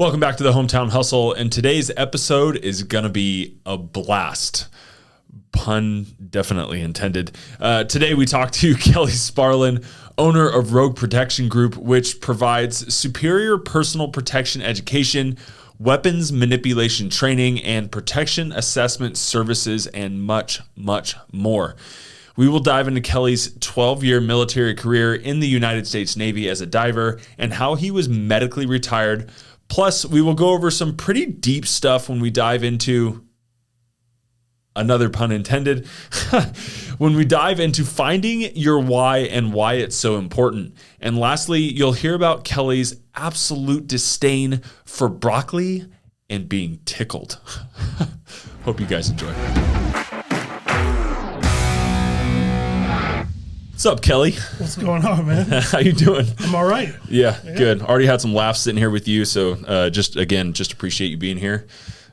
Welcome back to the Hometown Hustle, and today's episode is going to be a blast. Pun definitely intended. Today we talk to Kelly Sparlin, owner of Rogue Protection Group, which provides superior personal protection education, weapons manipulation training, and protection assessment services, and much, much more. We will dive into Kelly's 12-year military career in the United States Navy as a diver and how he was medically retired. Plus, we will go over some pretty deep stuff when we dive into, another pun intended, when we dive into finding your why and why it's so important. And lastly, you'll hear about Kelly's absolute disdain for broccoli and being tickled. Hope you guys enjoy. What's up, Kelly? What's going on, man? How you doing? I'm all right. Yeah, good. Already had some laughs sitting here with you, so just appreciate you being here.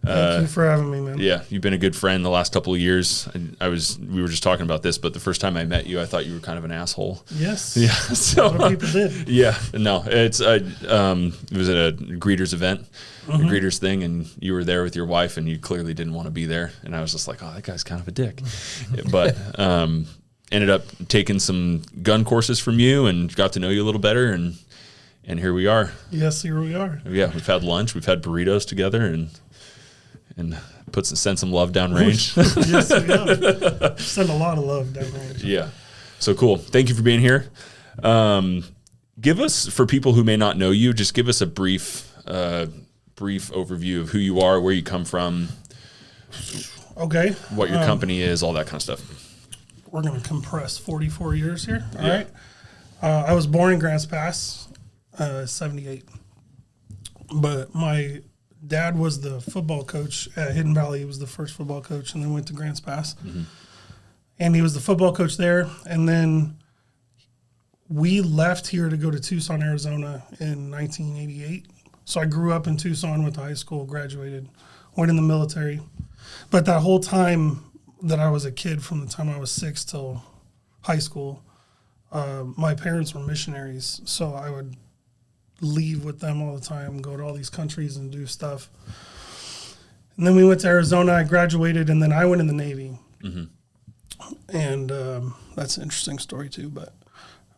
Thank you for having me, man. Yeah, you've been a good friend the last couple of years. We were just talking about this, but the first time I met you, I thought you were kind of an asshole. Yes. Yeah. So a lot of people did. Yeah. No, it was at a greeters event, a greeters thing, and you were there with your wife, and you clearly didn't want to be there, and I was just like, oh, that guy's kind of a dick. But ended up taking some gun courses from you and got to know you a little better, and here we are. Yes, here we are. Yeah, we've had lunch, we've had burritos together, and send some love downrange. Yes, we have. Send a lot of love downrange. Yeah. So cool. Thank you for being here. Give us, for people who may not know you, just give us a brief overview of who you are, where you come from. Okay. What your company is, all that kind of stuff. We're going to compress 44 years here. All right. I was born in Grants Pass, 78. But my dad was the football coach at Hidden Valley. He was the first football coach, and then went to Grants Pass. Mm-hmm. And he was the football coach there. And then we left here to go to Tucson, Arizona in 1988. So I grew up in Tucson, went to high school, graduated, went in the military. But that whole time that I was a kid, from the time I was 6 till high school, my parents were missionaries. So I would leave with them all the time, go to all these countries and do stuff. And then we went to Arizona, I graduated, and then I went in the Navy. Mm-hmm. And that's an interesting story too, but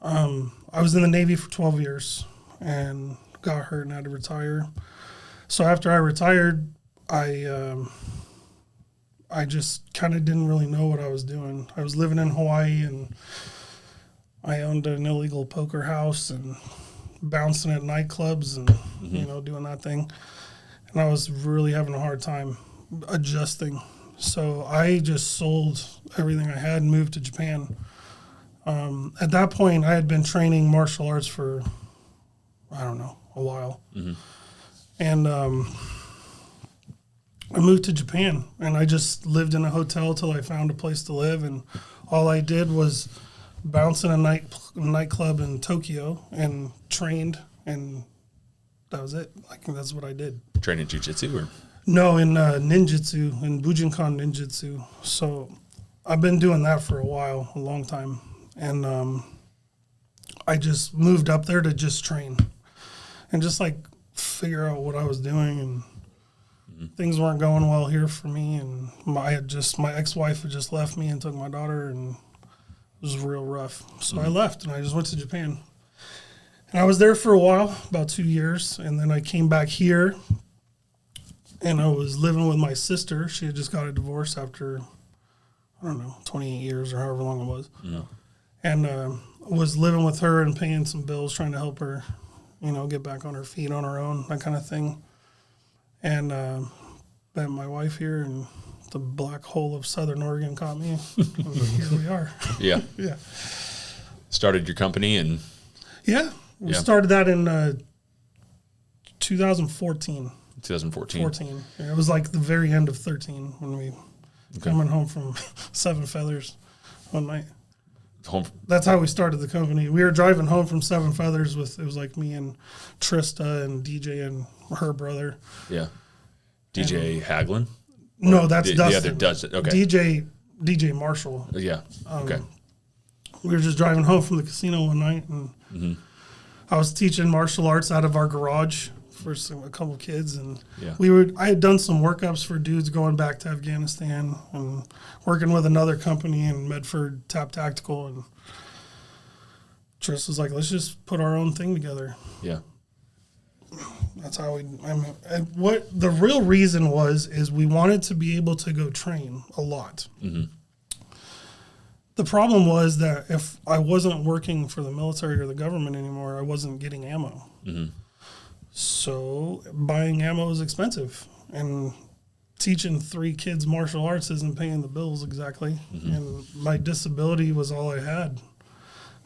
I was in the Navy for 12 years and got hurt and had to retire. So after I retired, I just kind of didn't really know what I was doing. I was living in Hawaii, and I owned an illegal poker house and bouncing at nightclubs and, doing that thing. And I was really having a hard time adjusting. So I just sold everything I had and moved to Japan. At that point, I had been training martial arts for, a while. Mm-hmm. And I moved to Japan, and I just lived in a hotel till I found a place to live. And all I did was bounce in a nightclub in Tokyo and trained, and that was it. Like, that's what I did. Training jiu-jitsu or? No, in ninjutsu, in Bujinkan ninjutsu. So I've been doing that for a long time. And I just moved up there to just train and just like figure out what I was doing, and things weren't going well here for me. And my ex-wife had just left me and took my daughter, and it was real rough. So I left, and I just went to Japan. And I was there for a while, about 2 years, and then I came back here, and I was living with my sister. She had just got a divorce after, 28 years or however long it was. Yeah. And was living with her and paying some bills, trying to help her, get back on her feet on her own, that kind of thing. And met my wife here, and the black hole of Southern Oregon caught me. Here we are. Yeah. Yeah. Started your company and... Yeah. We started that in 2014. 2014. Yeah, it was like the very end of 13 when we coming home from Seven Feathers one night. That's how we started the company. We were driving home from Seven Feathers it was like me and Trista and DJ and her brother. Yeah. DJ Haglin? No, that's Dustin. The other Dustin. Okay. DJ Marshall. Yeah. Okay. We were just driving home from the casino one night, and I was teaching martial arts out of our garage for a couple of kids, and Yeah. I had done some workups for dudes going back to Afghanistan and working with another company in Medford, Tap Tactical, and Tris was like, let's just put our own thing together. Yeah. That's how and what the real reason is we wanted to be able to go train a lot. Mm-hmm. The problem was that if I wasn't working for the military or the government anymore, I wasn't getting ammo. Mm-hmm. So buying ammo is expensive, and teaching 3 kids martial arts isn't paying the bills exactly. Mm-hmm. And my disability was all I had.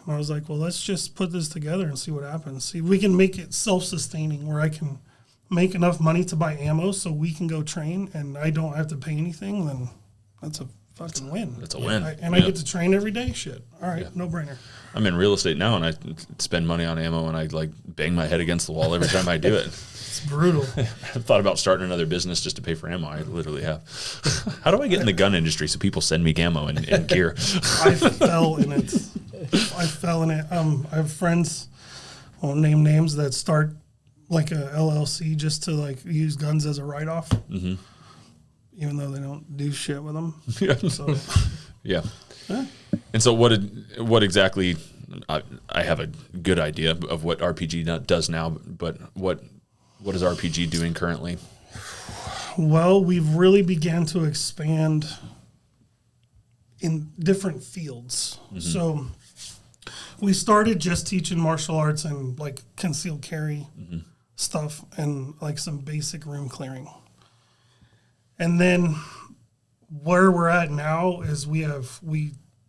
And I was like, well, let's just put this together and see what happens. See if we can make it self-sustaining where I can make enough money to buy ammo so we can go train and I don't have to pay anything. Then that's a fucking win. That's a win. I get to train every day. Shit. All right. No brainer. I'm in real estate now, and I spend money on ammo, and I like bang my head against the wall every time I do it. It's brutal. I've thought about starting another business just to pay for ammo. I literally have. How do I get in the gun industry so people send me ammo and gear? I fell in it. I have friends, I won't name names, that start like a LLC just to like use guns as a write-off, Mm-hmm. even though they don't do shit with them. Yeah. So, Yeah. And so what exactly, I have a good idea of what RPG does now, but what is RPG doing currently? well, we've really began to expand in different fields. Mm-hmm. So we started just teaching martial arts and like concealed carry mm-hmm. stuff and like some basic room clearing. And then where we're at now is we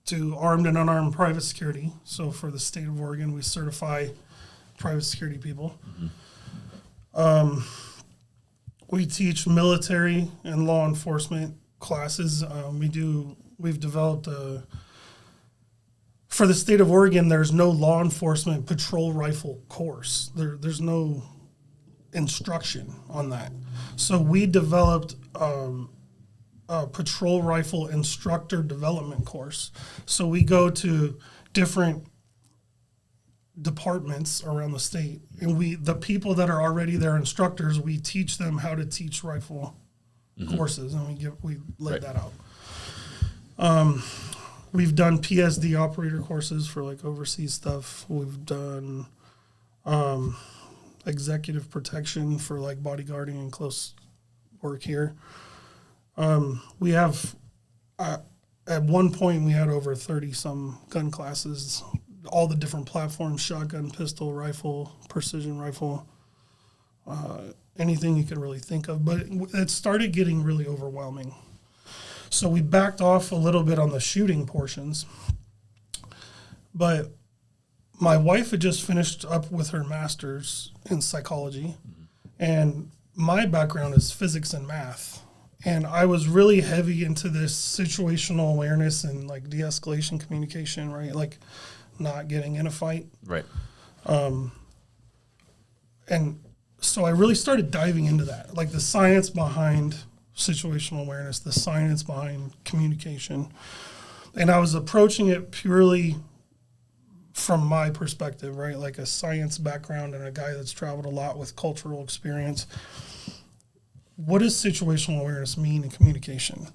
do armed and unarmed private security. So for the state of Oregon, we certify private security people. Mm-hmm. We teach military and law enforcement classes. We've developed for the state of Oregon, there's no law enforcement patrol rifle course. There's no instruction on that. So we developed a patrol rifle instructor development course. So we go to different departments around the state, and the people that are already their instructors, we teach them how to teach rifle mm-hmm. courses, and we let that out. We've done PSD operator courses for like overseas stuff. We've done executive protection for like bodyguarding and close work here. We have at one point we had over 30 some gun classes, all the different platforms: shotgun, pistol, rifle, precision rifle, anything you could really think of. But it started getting really overwhelming. So we backed off a little bit on the shooting portions. But my wife had just finished up with her master's in psychology, mm-hmm. and my background is physics and math. And I was really heavy into this situational awareness and like de-escalation communication, right? Like not getting in a fight. Right. And so I really started diving into that, like the science behind situational awareness, the science behind communication. And I was approaching it purely from my perspective, right? Like a science background and a guy that's traveled a lot with cultural experience. What does situational awareness mean in communication?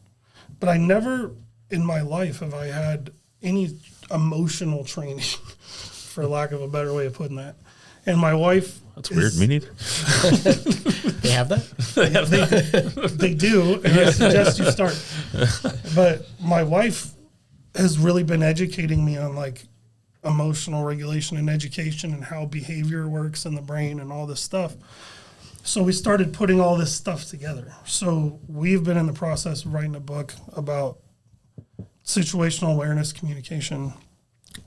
But I never in my life have I had any emotional training, for lack of a better way of putting that. And my wife... That's weird. Me neither. They have that? They do, and I suggest you start. But my wife has really been educating me on like emotional regulation and education and how behavior works in the brain and all this stuff. So we started putting all this stuff together. So we've been in the process of writing a book about situational awareness communication.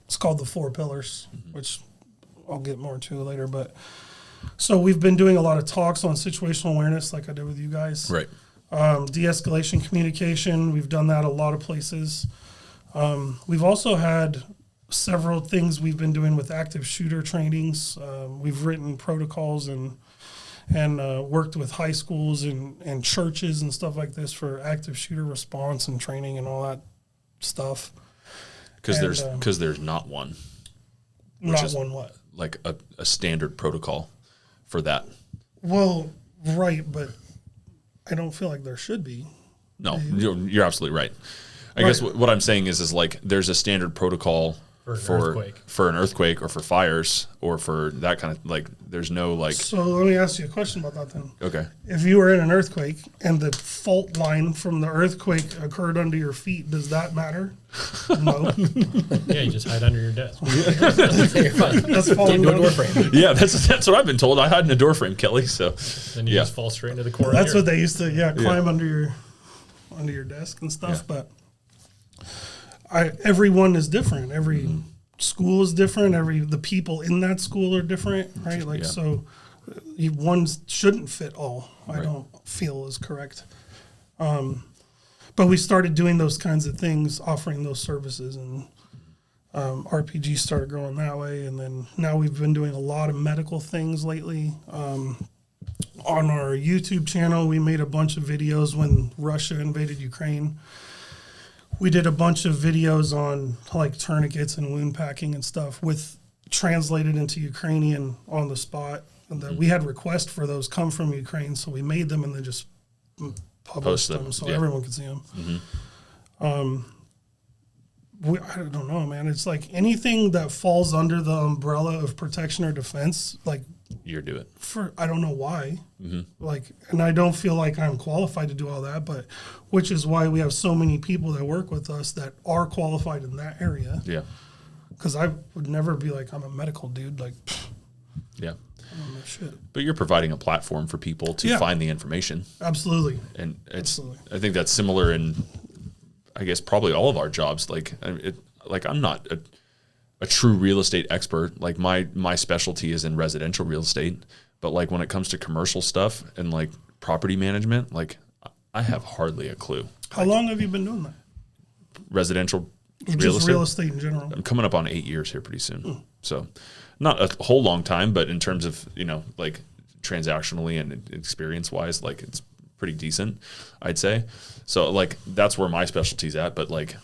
It's called The Four Pillars, which I'll get more to later. But so we've been doing a lot of talks on situational awareness, like I did with you guys. Right. De-escalation communication. We've done that a lot of places. We've also had several things we've been doing with active shooter trainings. We've written protocols and worked with high schools and churches and stuff like this for active shooter response and training and all that stuff. Because there's not one. Not one what? Like a standard protocol for that. Well, right, but I don't feel like there should be. No, you're absolutely right. I guess what I'm saying is like there's a standard protocol for an earthquake or for fires or for that kind of like there's no like. So let me ask you a question about that then. Okay. If you were in an earthquake and the fault line from the earthquake occurred under your feet, does that matter? No. Yeah, you just hide under your desk. That's falling Into a door down. frame. Yeah, that's what I've been told. I hide in a door frame, Kelly. So Then you just fall straight into the corner. That's what they used to, climb under your desk and stuff. Yeah. But everyone is different. Every school is different. The people in that school are different, right? Like so, one shouldn't fit all. I don't feel is correct. But we started doing those kinds of things, offering those services, and RPG started growing that way. And then now we've been doing a lot of medical things lately. On our YouTube channel, we made a bunch of videos when Russia invaded Ukraine. We did a bunch of videos on like tourniquets and wound packing and stuff with translated into Ukrainian on the spot. And that we had requests for those come from Ukraine, so we made them and then just published them so everyone could see them. I don't know, man. It's like anything that falls under the umbrella of protection or defense, like you do it. I don't know why. Like, and I don't feel like I'm qualified to do all that, but which is why we have so many people that work with us that are qualified in that area. Yeah. Because I would never be like, I'm a medical dude. Like, yeah. I don't know shit. But you're providing a platform for people to find the information. Absolutely. And I think that's similar in, I guess, probably all of our jobs. Like I'm not a true real estate expert. Like my specialty is in residential real estate, but like when it comes to commercial stuff and like property management, like I have hardly a clue. How long have you been doing that? Residential real estate in general. I'm coming up on 8 years here pretty soon. So not a whole long time, but in terms of, like transactionally and experience wise, like it's pretty decent, I'd say. So like that's where my specialty's at. But like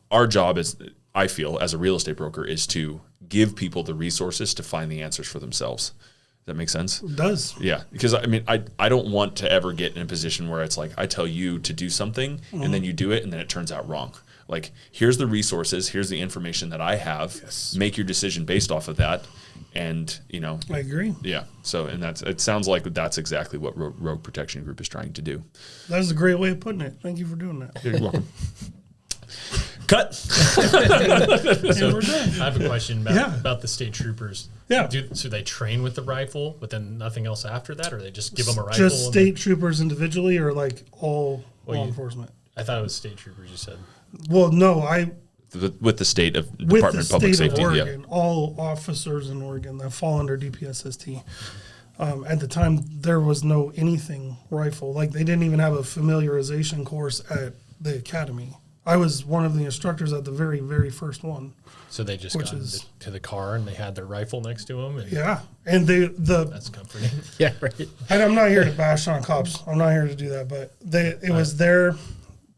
our job is, I feel, as a real estate broker, is to give people the resources to find the answers for themselves. Does that make sense? It does. Yeah. Because I mean, I don't want to ever get in a position where it's like I tell you to do something and then you do it and then it turns out wrong. Like, here's the resources, here's the information that I have. Yes. Make your decision based off of that. And, I agree. Yeah. So, and it sounds like that's exactly what Rogue Protection Group is trying to do. That is a great way of putting it. Thank you for doing that. You're welcome. Cut. So we're done. I have a question about the state troopers. Yeah. So they train with the rifle, but then nothing else after that, or they just give them a rifle? Just state troopers individually, or like all law enforcement? I thought it was state troopers. You said. Well, no, with the state of with Department the of Public state Safety, of Oregon, all officers in Oregon that fall under DPSST. At the time, there was no anything rifle. Like, they didn't even have a familiarization course at the academy. I was one of the instructors at the very, very first one. So they just got to the car and they had their rifle next to them. And and that's comforting. Yeah, right. And I'm not here to bash on cops. I'm not here to do that. But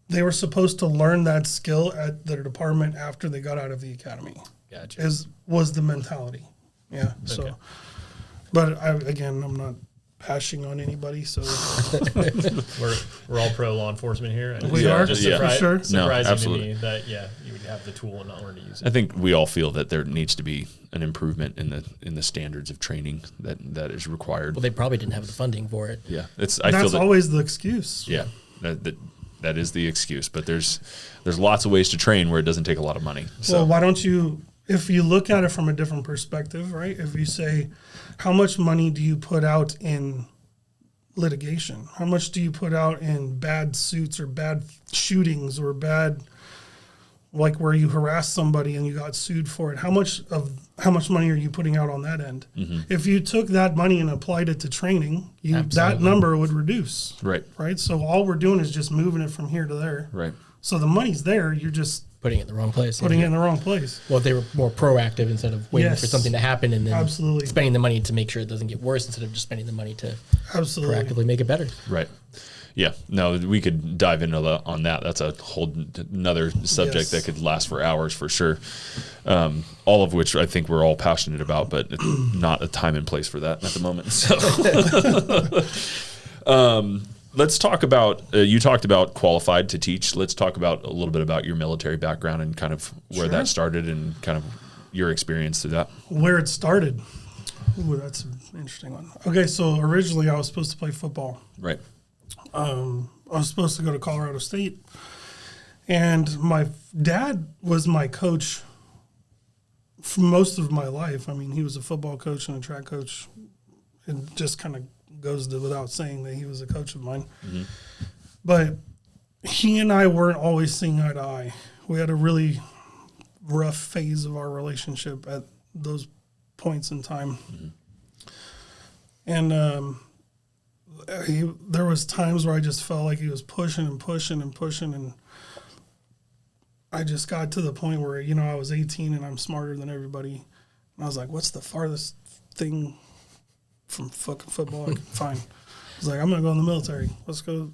they were supposed to learn that skill at their department after they got out of the academy. Gotcha. Was the mentality. Yeah. So, okay. But I'm not bashing on anybody. So we're all pro law enforcement here. We are. Just for sure. Surprising to me that you would have the tool and not learn to use it. I think we all feel that there needs to be an improvement in the standards of training that is required. Well, they probably didn't have the funding for it. Yeah, that's always the excuse. Yeah, that is the excuse. But there's lots of ways to train where it doesn't take a lot of money. So why don't you? If you look at it from a different perspective, right? If you say, how much money do you put out in litigation? How much do you put out in bad suits or bad shootings or bad, like where you harass somebody and you got sued for it? How much money are you putting out on that end? Mm-hmm. If you took that money and applied it to training, that number would reduce. Right. So all we're doing is just moving it from here to there. Right. So the money's there. You're just putting it in the wrong place. putting it in the wrong place. Well, they were more proactive instead of waiting Yes. for something to happen and then Absolutely. spending the money to make sure it doesn't get worse instead of just spending the money to Absolutely. proactively make it better. Right. Yeah. No, we could dive into on that. That's a whole another subject Yes. that could last for hours for sure. All of which I think we're all passionate about, but it's not a time and place for that at the moment. So, let's talk about, you talked about qualified to teach. Let's talk about a little bit about your military background and kind of where Sure. that started and kind of your experience through that. Where it started. Ooh, that's an interesting one. Okay, so originally I was supposed to play football. Right. I was supposed to go to Colorado State, and my dad was my coach for most of my life. I mean, he was a football coach and a track coach. It just kind of goes without saying that he was a coach of mine. Mm-hmm. But he and I weren't always seeing eye to eye. We had a really rough phase of our relationship at those points in time. Mm-hmm. And there was times where I just felt like he was pushing and pushing and pushing, and I just got to the point where, you know, I was 18 and I'm smarter than everybody. And I was like, what's the farthest thing from fucking football I can find? I was like, I'm going to go in the military. Let's go.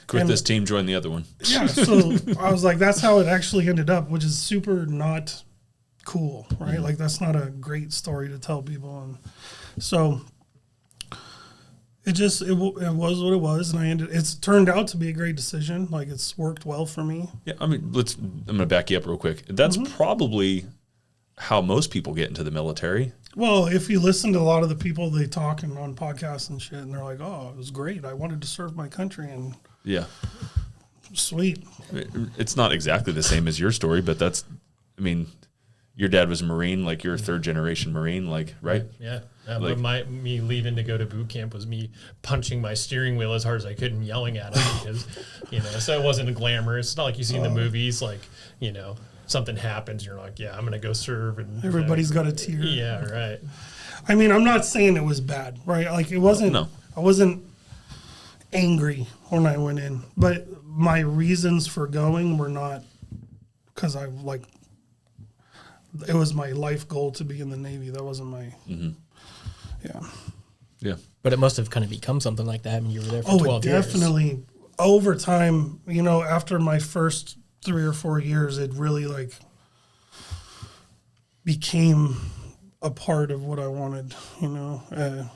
Quit And- this team, join the other one. Yeah, so I was like, that's how it actually ended up, which is super not cool, right? Like, that's not a great story to tell people. And so it was what it was, and it's turned out to be a great decision. Like, it's worked well for me. Yeah, I mean, I'm going to back you up real quick. That's probably how most people get into the military. Well, if you listen to a lot of the people they talk and on podcasts and shit, and they're like, oh, it was great. I wanted to serve my country, and Yeah. sweet. It's not exactly the same as your story, but that's, I mean, your dad was a Marine, like you're a third generation Marine, like, right? Yeah. Like- Me leaving to go to boot camp was me punching my steering wheel as hard as I could and yelling at him because, you know, so it wasn't glamorous. It's not like you see in the movies, like, you know, something happens, you're like, yeah, I'm going to go serve. And Everybody's got a tear. Yeah, right. I mean, I'm not saying it was bad, right? Like, it wasn't. No. I wasn't angry when I went in, but my reasons for going were not because I like. It was my life goal to be in the Navy. That wasn't my. Yeah. Yeah. But it must have kind of become something like that. I mean, you were there for Oh, 12 it years. definitely. Over time, you know, after my first 3 or 4 years, it really like became a part of what I wanted. You know,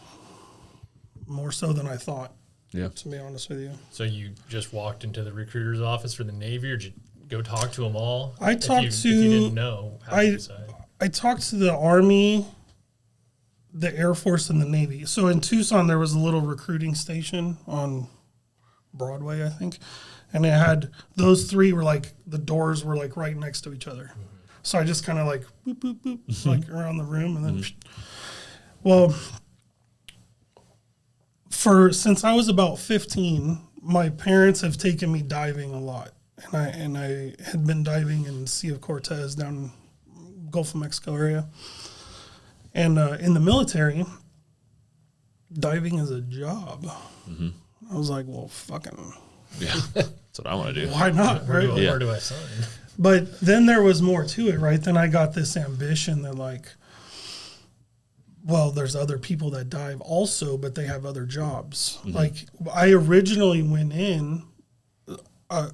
more so than I thought. Yeah. To be honest with you. So you just walked into the recruiter's office for the Navy, or did you go talk to them all? I talked if you didn't know, how to decide. I talked to the Army, the Air Force, and the Navy. So in Tucson, there was a little recruiting station on Broadway, I think. And it had, those three were like, the doors were like right next to each other. So I just kind of like, boop, boop, boop, like around the room. And then, well, since I was about 15, my parents have taken me diving a lot. And I had been diving in Sea of Cortez down Gulf of Mexico area. And in the military, diving is a job. I was like, well, fucking, Yeah. That's what I want to do. why not, right? Yeah. Where do I sign? But then there was more to it, right? Then I got this ambition that, like, well, there's other people that dive also, but they have other jobs. Like, I originally went in,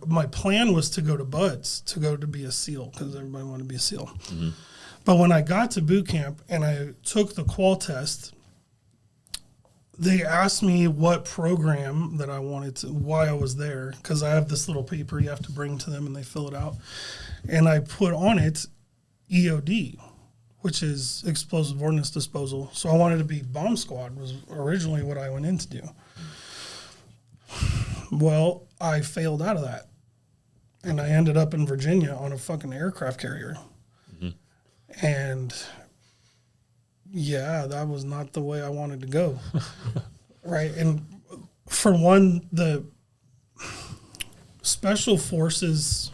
my plan was to go to Buds, to go to be a SEAL, because everybody wanted to be a SEAL. But when I got to boot camp and I took the qual test, they asked me what program that I wanted to, why I was there, because I have this little paper you have to bring to them and they fill it out. And I put on it EOD, which is explosive ordnance disposal. So I wanted to be bomb squad, was originally what I went in to do. Well, I failed out of that. And I ended up in Virginia on a fucking aircraft carrier. And yeah, that was not the way I wanted to go. Right. And for one, the special forces,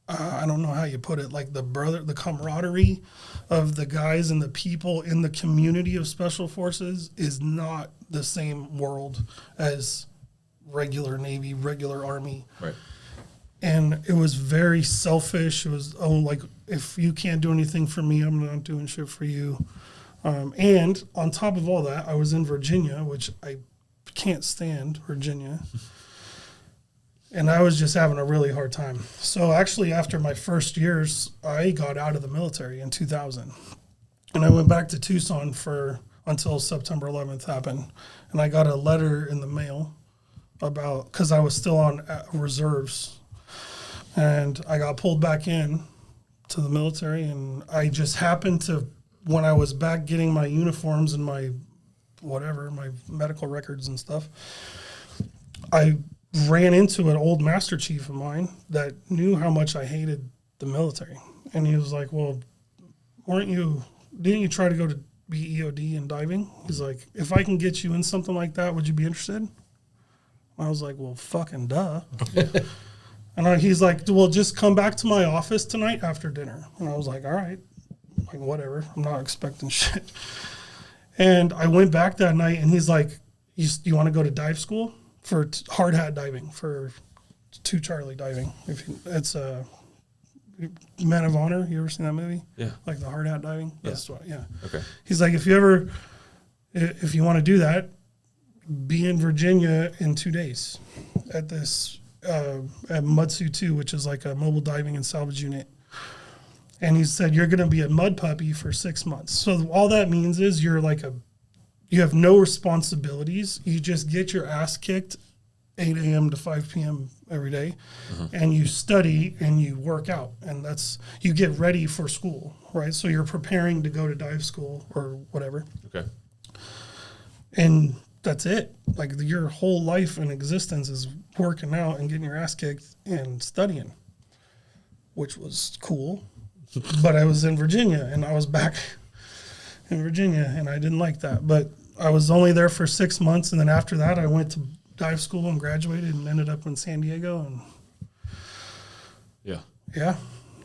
I don't know how you put it, like the camaraderie of the guys and the people in the community of special forces is not the same world as regular Navy, regular Army. Right. And it was very selfish. It was, oh, like, if you can't do anything for me, I'm not doing shit for you. And on top of all that, I was in Virginia, which I can't stand Virginia. And I was just having a really hard time. So actually, after my first years, I got out of the military in 2000. And I went back to Tucson until September 11th happened. And I got a letter in the mail because I was still on reserves. And I got pulled back in to the military. And I just happened to, when I was back getting my uniforms and my medical records and stuff, I ran into an old master chief of mine that knew how much I hated the military. And he was like, well, didn't you try to go to be EOD in diving? He's like, if I can get you in something like that, would you be interested? I was like, well, fucking duh. And he's like, well, just come back to my office tonight after dinner. And I was like, all right, like, whatever. I'm not expecting shit. And I went back that night, and he's like, you want to go to dive school? For hard hat diving, for 2 Charlie diving. It's Men of Honor. You ever seen that movie? Yeah. Like the hard hat diving? That's what, yeah. Okay. He's like, if you want to do that, be in Virginia in 2 days at this, at Mudsu 2, which is like a mobile diving and salvage unit. And he said, you're going to be a mud puppy for 6 months. So all that means is you have no responsibilities. You just get your ass kicked 8 a.m. to 5 p.m. every day, and you study and you work out, and you get ready for school, right? So you're preparing to go to dive school or whatever. Okay. And that's it. Like your whole life and existence is working out and getting your ass kicked and studying, which was cool. But I was in Virginia, and I was back in Virginia, and I didn't like that. But I was only there for 6 months, and then after that, I went to dive school and graduated and ended up in San Diego. And yeah.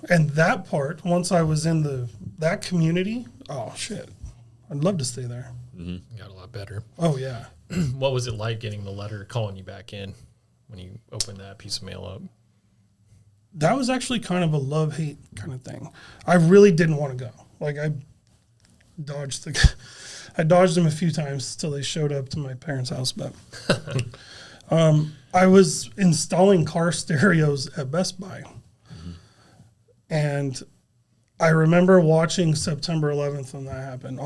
And that part, once I was in that community, oh shit, I'd love to stay there. Mm-hmm. Got a lot better. Oh yeah. What was it like getting the letter calling you back in when you opened that piece of mail up? That was actually kind of a love-hate kind of thing. I really didn't want to go. Like I dodged them a few times till they showed up to my parents' house. But I was installing car stereos at Best Buy. And I remember watching September 11th when that happened.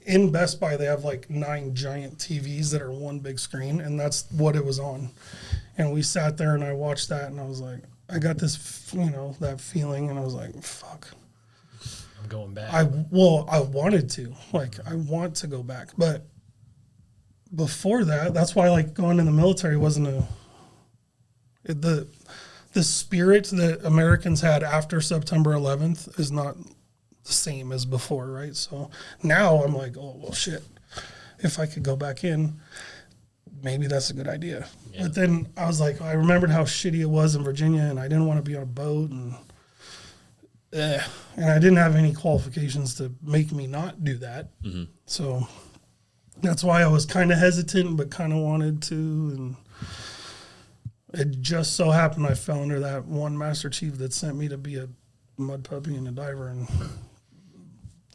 In Best Buy, they have like 9 giant TVs that are one big screen, and that's what it was on. And we sat there and I watched that, and I was like, I got this, that feeling, and I was like, fuck. I'm going back. I wanted to. Like, I want to go back. But before that, that's why, like, going in the military wasn't the spirit that Americans had after September 11th is not the same as before, right? So now I'm like, oh, well, shit. If I could go back in, maybe that's a good idea. Yeah. But then I was like, I remembered how shitty it was in Virginia, and I didn't want to be on a boat, and I didn't have any qualifications to make me not do that. Mm-hmm. So that's why I was kind of hesitant, but kind of wanted to. And it just so happened I fell under that one Master Chief that sent me to be a mud puppy and a diver, and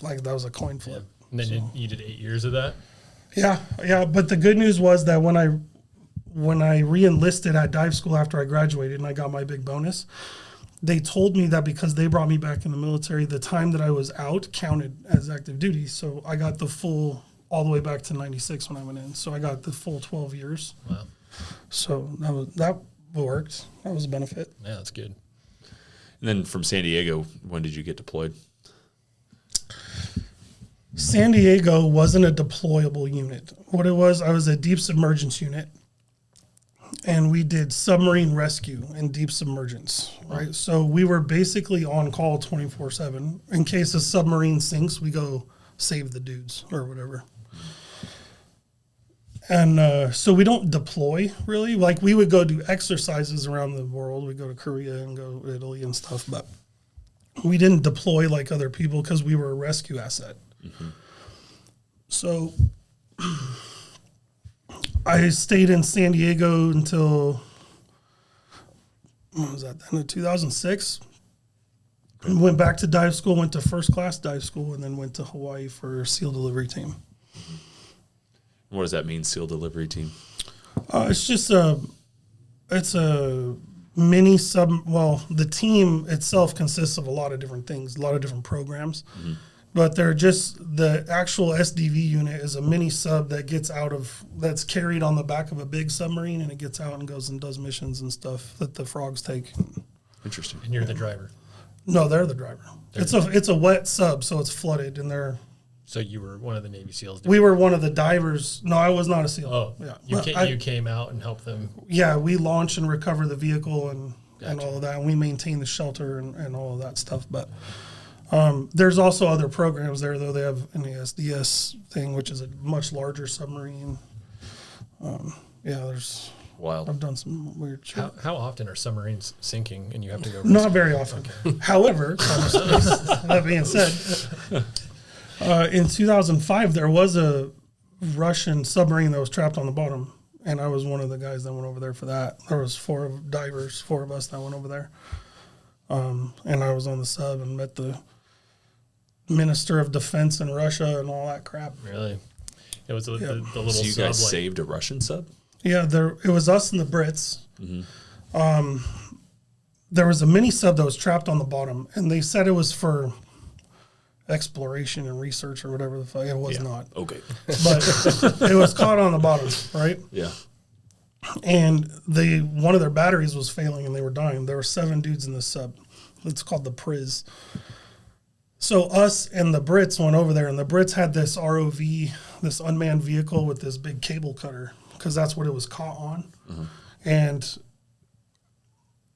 like that was a coin flip. Yeah. And then you did 8 years of that? Yeah. But the good news was that when I re-enlisted at dive school after I graduated and I got my big bonus, they told me that because they brought me back in the military, the time that I was out counted as active duty. So I got the full, all the way back to 96 when I went in. So I got the full 12 years. Wow. So that worked. That was a benefit. Yeah, that's good. And then from San Diego, when did you get deployed? San Diego wasn't a deployable unit. What it was, I was a deep submergence unit, and we did submarine rescue and deep submergence, right? So we were basically on call 24/7. In case a submarine sinks, we go save the dudes or whatever. And so we don't deploy, really. Like, we would go do exercises around the world. We'd go to Korea and go to Italy and stuff, but we didn't deploy like other people because we were a rescue asset. Mm-hmm. So I stayed in San Diego until, that? Then in 2006, went back to dive school, went to first class dive school, and then went to Hawaii for SEAL delivery team. What does that mean, SEAL delivery team? It's a mini sub. Well, the team itself consists of a lot of different things, a lot of different programs, but they're just the actual SDV unit is a mini sub that gets that's carried on the back of a big submarine, and it gets out and goes and does missions and stuff that the frogs take. Interesting. And you're the driver. No, they're the driver. It's a wet sub, so it's flooded, and So you were one of the Navy SEALs. we were one of the divers. No, I was not a SEAL. Oh, yeah. You came out and helped them. Yeah, we launch and recover the vehicle and Gotcha. all of that, and we maintain the shelter and all of that stuff. But there's also other programs there, though. They have an ASDS thing, which is a much larger submarine. Wild. I've done some weird shit. How often are submarines sinking and you have to go? Not very often. However, that being said, in 2005, there was a Russian submarine that was trapped on the bottom, and I was one of the guys that went over there for that. There was four of us that went over there, and I was on the sub and met the Minister of Defense in Russia and all that crap. Really? It was the little So you sub. guys saved a Russian sub? Yeah, it was us and the Brits. There was a mini sub that was trapped on the bottom, and they said it was for exploration and research or whatever the fuck. It was not. Okay. But it was caught on the bottom, right? Yeah. And one of their batteries was failing and they were dying. There were 7 dudes in this sub. It's called the Priz. So us and the Brits went over there, and the Brits had this ROV, this unmanned vehicle with this big cable cutter, because that's what it was caught on. And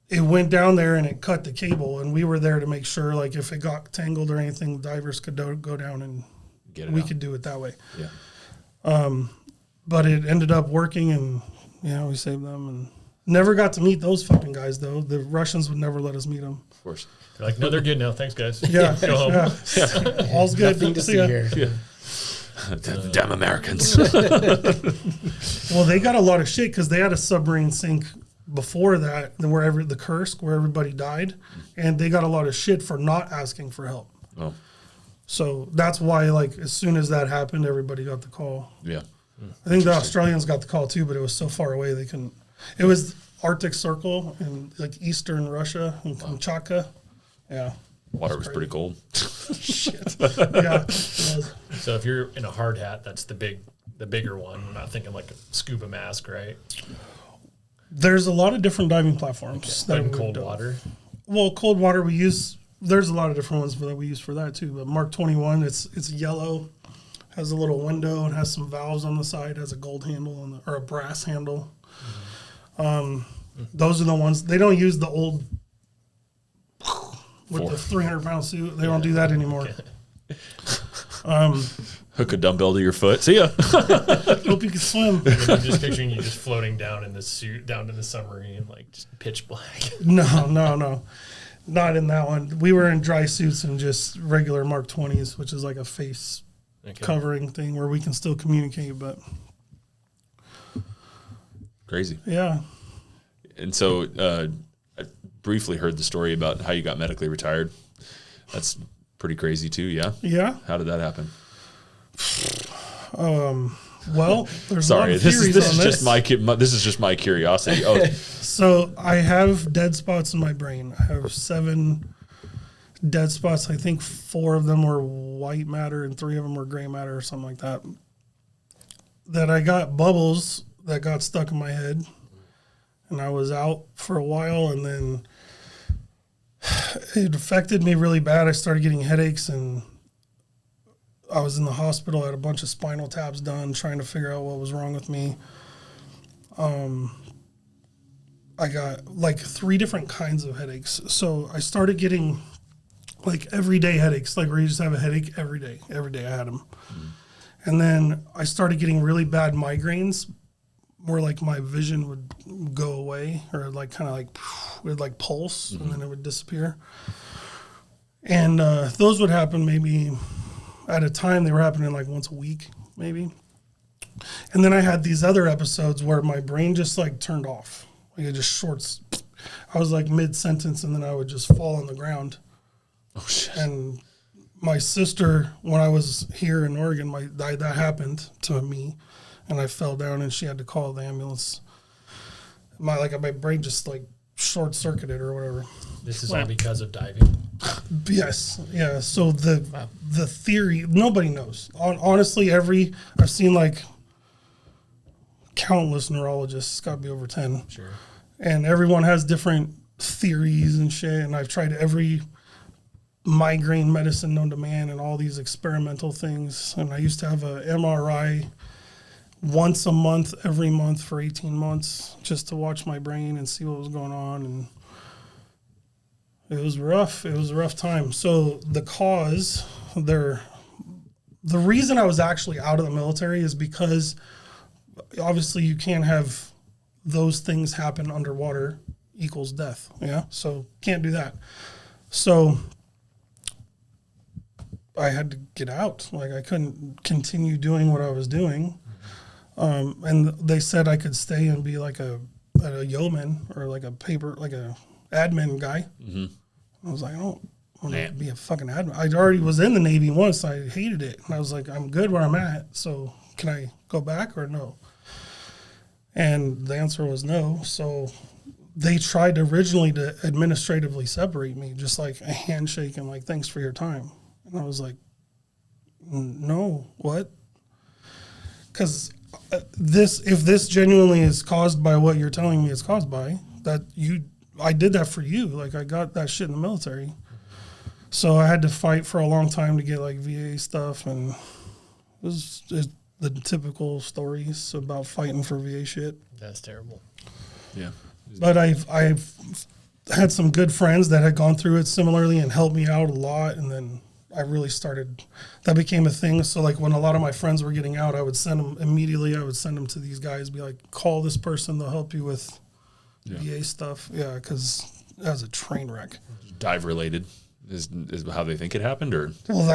it went down there and it cut the cable, and we were there to make sure, like, if it got tangled or anything, divers could go down and we could do it that way. Yeah. But it ended up working, and we saved them, and never got to meet those fucking guys, though. The Russians would never let us meet them. Of course. They're like, no, they're good now. Thanks, guys. Yeah. Go home. Yeah. All's good. Nothing to see ya. here. Yeah. Damn Americans. Well, they got a lot of shit because they had a submarine sink before that, the Kursk, where everybody died, and they got a lot of shit for not asking for help. Oh. So that's why, like, as soon as that happened, everybody got the call. Yeah. I think the Australians got the call too, but it was so far away they couldn't. It was Arctic Circle and like eastern Russia and Kamchatka. Yeah. Water was pretty cold. Shit. Yeah. It was. So if you're in a hard hat, that's the bigger one. I'm not thinking like a scuba mask, right? There's a lot of different diving platforms. But in we've cold done. water. Well, cold water we use. There's a lot of different ones that we use for that too. But Mark 21, it's yellow, has a little window and has some valves on the side, has a gold handle or a brass handle. Those are the ones. They don't use the old with the 300-pound suit. They don't do that anymore. Hook a dumbbell to your foot. See ya. Hope you can swim. I'm just picturing you just floating down in the suit, down to the submarine, like just pitch black. No. Not in that one. We were in dry suits and just regular Mark 20s, which is like a face covering thing where we can still communicate, but Crazy. yeah. And so I briefly heard the story about how you got medically retired. That's pretty crazy too, yeah? Yeah. How did that happen? Well, there's a lot Sorry, of this theories is on this is just my curiosity. Oh, So I have dead spots in my brain. I have 7 dead spots. I think 4 of them were white matter and 3 of them were gray matter or something like that. That I got bubbles that got stuck in my head, and I was out for a while, and then it affected me really bad. I started getting headaches, and I was in the hospital. I had a bunch of spinal taps done, trying to figure out what was wrong with me. I got like 3 different kinds of headaches. So I started getting like everyday headaches, like where you just have a headache every day. Every day I had them. And then I started getting really bad migraines where like my vision would go away, or like kind of like it would like pulse and then it would disappear. And those would happen maybe at a time. They were happening like once a week maybe. And then I had these other episodes where my brain just like turned off. Like it just shorts. I was like mid-sentence, and then I would just fall on the ground. Oh shit. And my sister, when I was here in Oregon, that happened to me, and I fell down, and she had to call the ambulance. My brain just like short-circuited or whatever. This is all because of diving. Yes, yeah. So the theory, nobody knows. Honestly, I've seen like countless neurologists. It's got to be over 10. Sure. And everyone has different theories and shit. And I've tried every migraine medicine known to man and all these experimental things. And I used to have a MRI once a month, every month for 18 months, just to watch my brain and see what was going on. And it was rough. It was a rough time. So the reason I was actually out of the military is because obviously you can't have those things happen underwater equals death. Yeah. So can't do that. So I had to get out. Like I couldn't continue doing what I was doing. And they said I could stay and be like a yeoman or like a admin guy. Mm-hmm. I was like, I don't want to be a fucking admin. I already was in the Navy once. I hated it. And I was like, I'm good where I'm at. So can I go back or no? And the answer was no. So they tried originally to administratively separate me, just like a handshake and like, thanks for your time. And I was like, no, what? Because if this genuinely is caused by what you're telling me it's caused by, I did that for you. Like I got that shit in the military. So I had to fight for a long time to get like VA stuff, and it was the typical stories about fighting for VA shit. That's terrible. Yeah. But I've had some good friends that had gone through it similarly and helped me out a lot, and then I really started, that became a thing. So like when a lot of my friends were getting out, I would send them to these guys, be like, call this person, they'll help you with VA stuff. Yeah, because that was a train wreck. Dive related is how they think it happened, or? Well,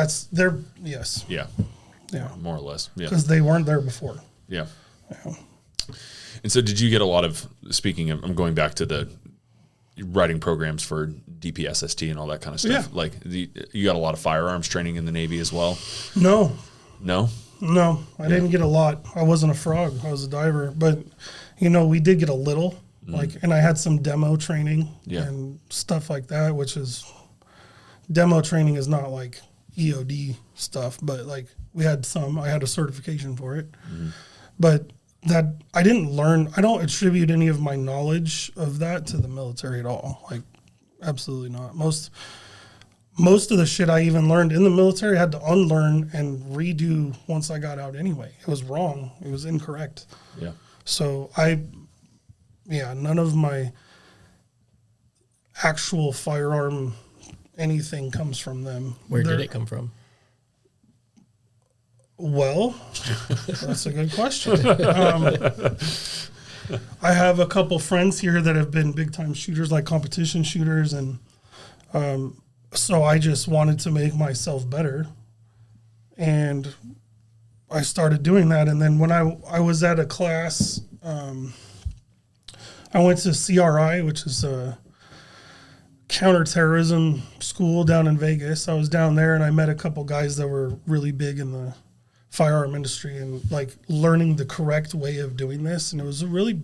yes. Yeah. Yeah. More or less. Yeah. Because they weren't there before. Yeah. And so did you get a lot of, I'm going back to the writing programs for DPSST and all that kind of stuff. Yeah. Like you got a lot of firearms training in the Navy as well? No, I didn't get a lot. I wasn't a frog. I was a diver, but we did get a little, and I had some demo training and stuff like that, which is demo training is not like EOD stuff, but like I had a certification for it, but that I didn't learn. I don't attribute any of my knowledge of that to the military at all. Like absolutely not. Most of the shit I even learned in the military I had to unlearn and redo once I got out anyway. It was wrong. It was incorrect. Yeah. So none of my actual firearm anything comes from them. Where did it come from? Well, that's a good question. I have a couple friends here that have been big time shooters, like competition shooters. And so I just wanted to make myself better. And I started doing that. And then when I was at a class, I went to CRI, which is a counterterrorism school down in Vegas. I was down there and I met a couple guys that were really big in the firearm industry and like learning the correct way of doing this. And it was a really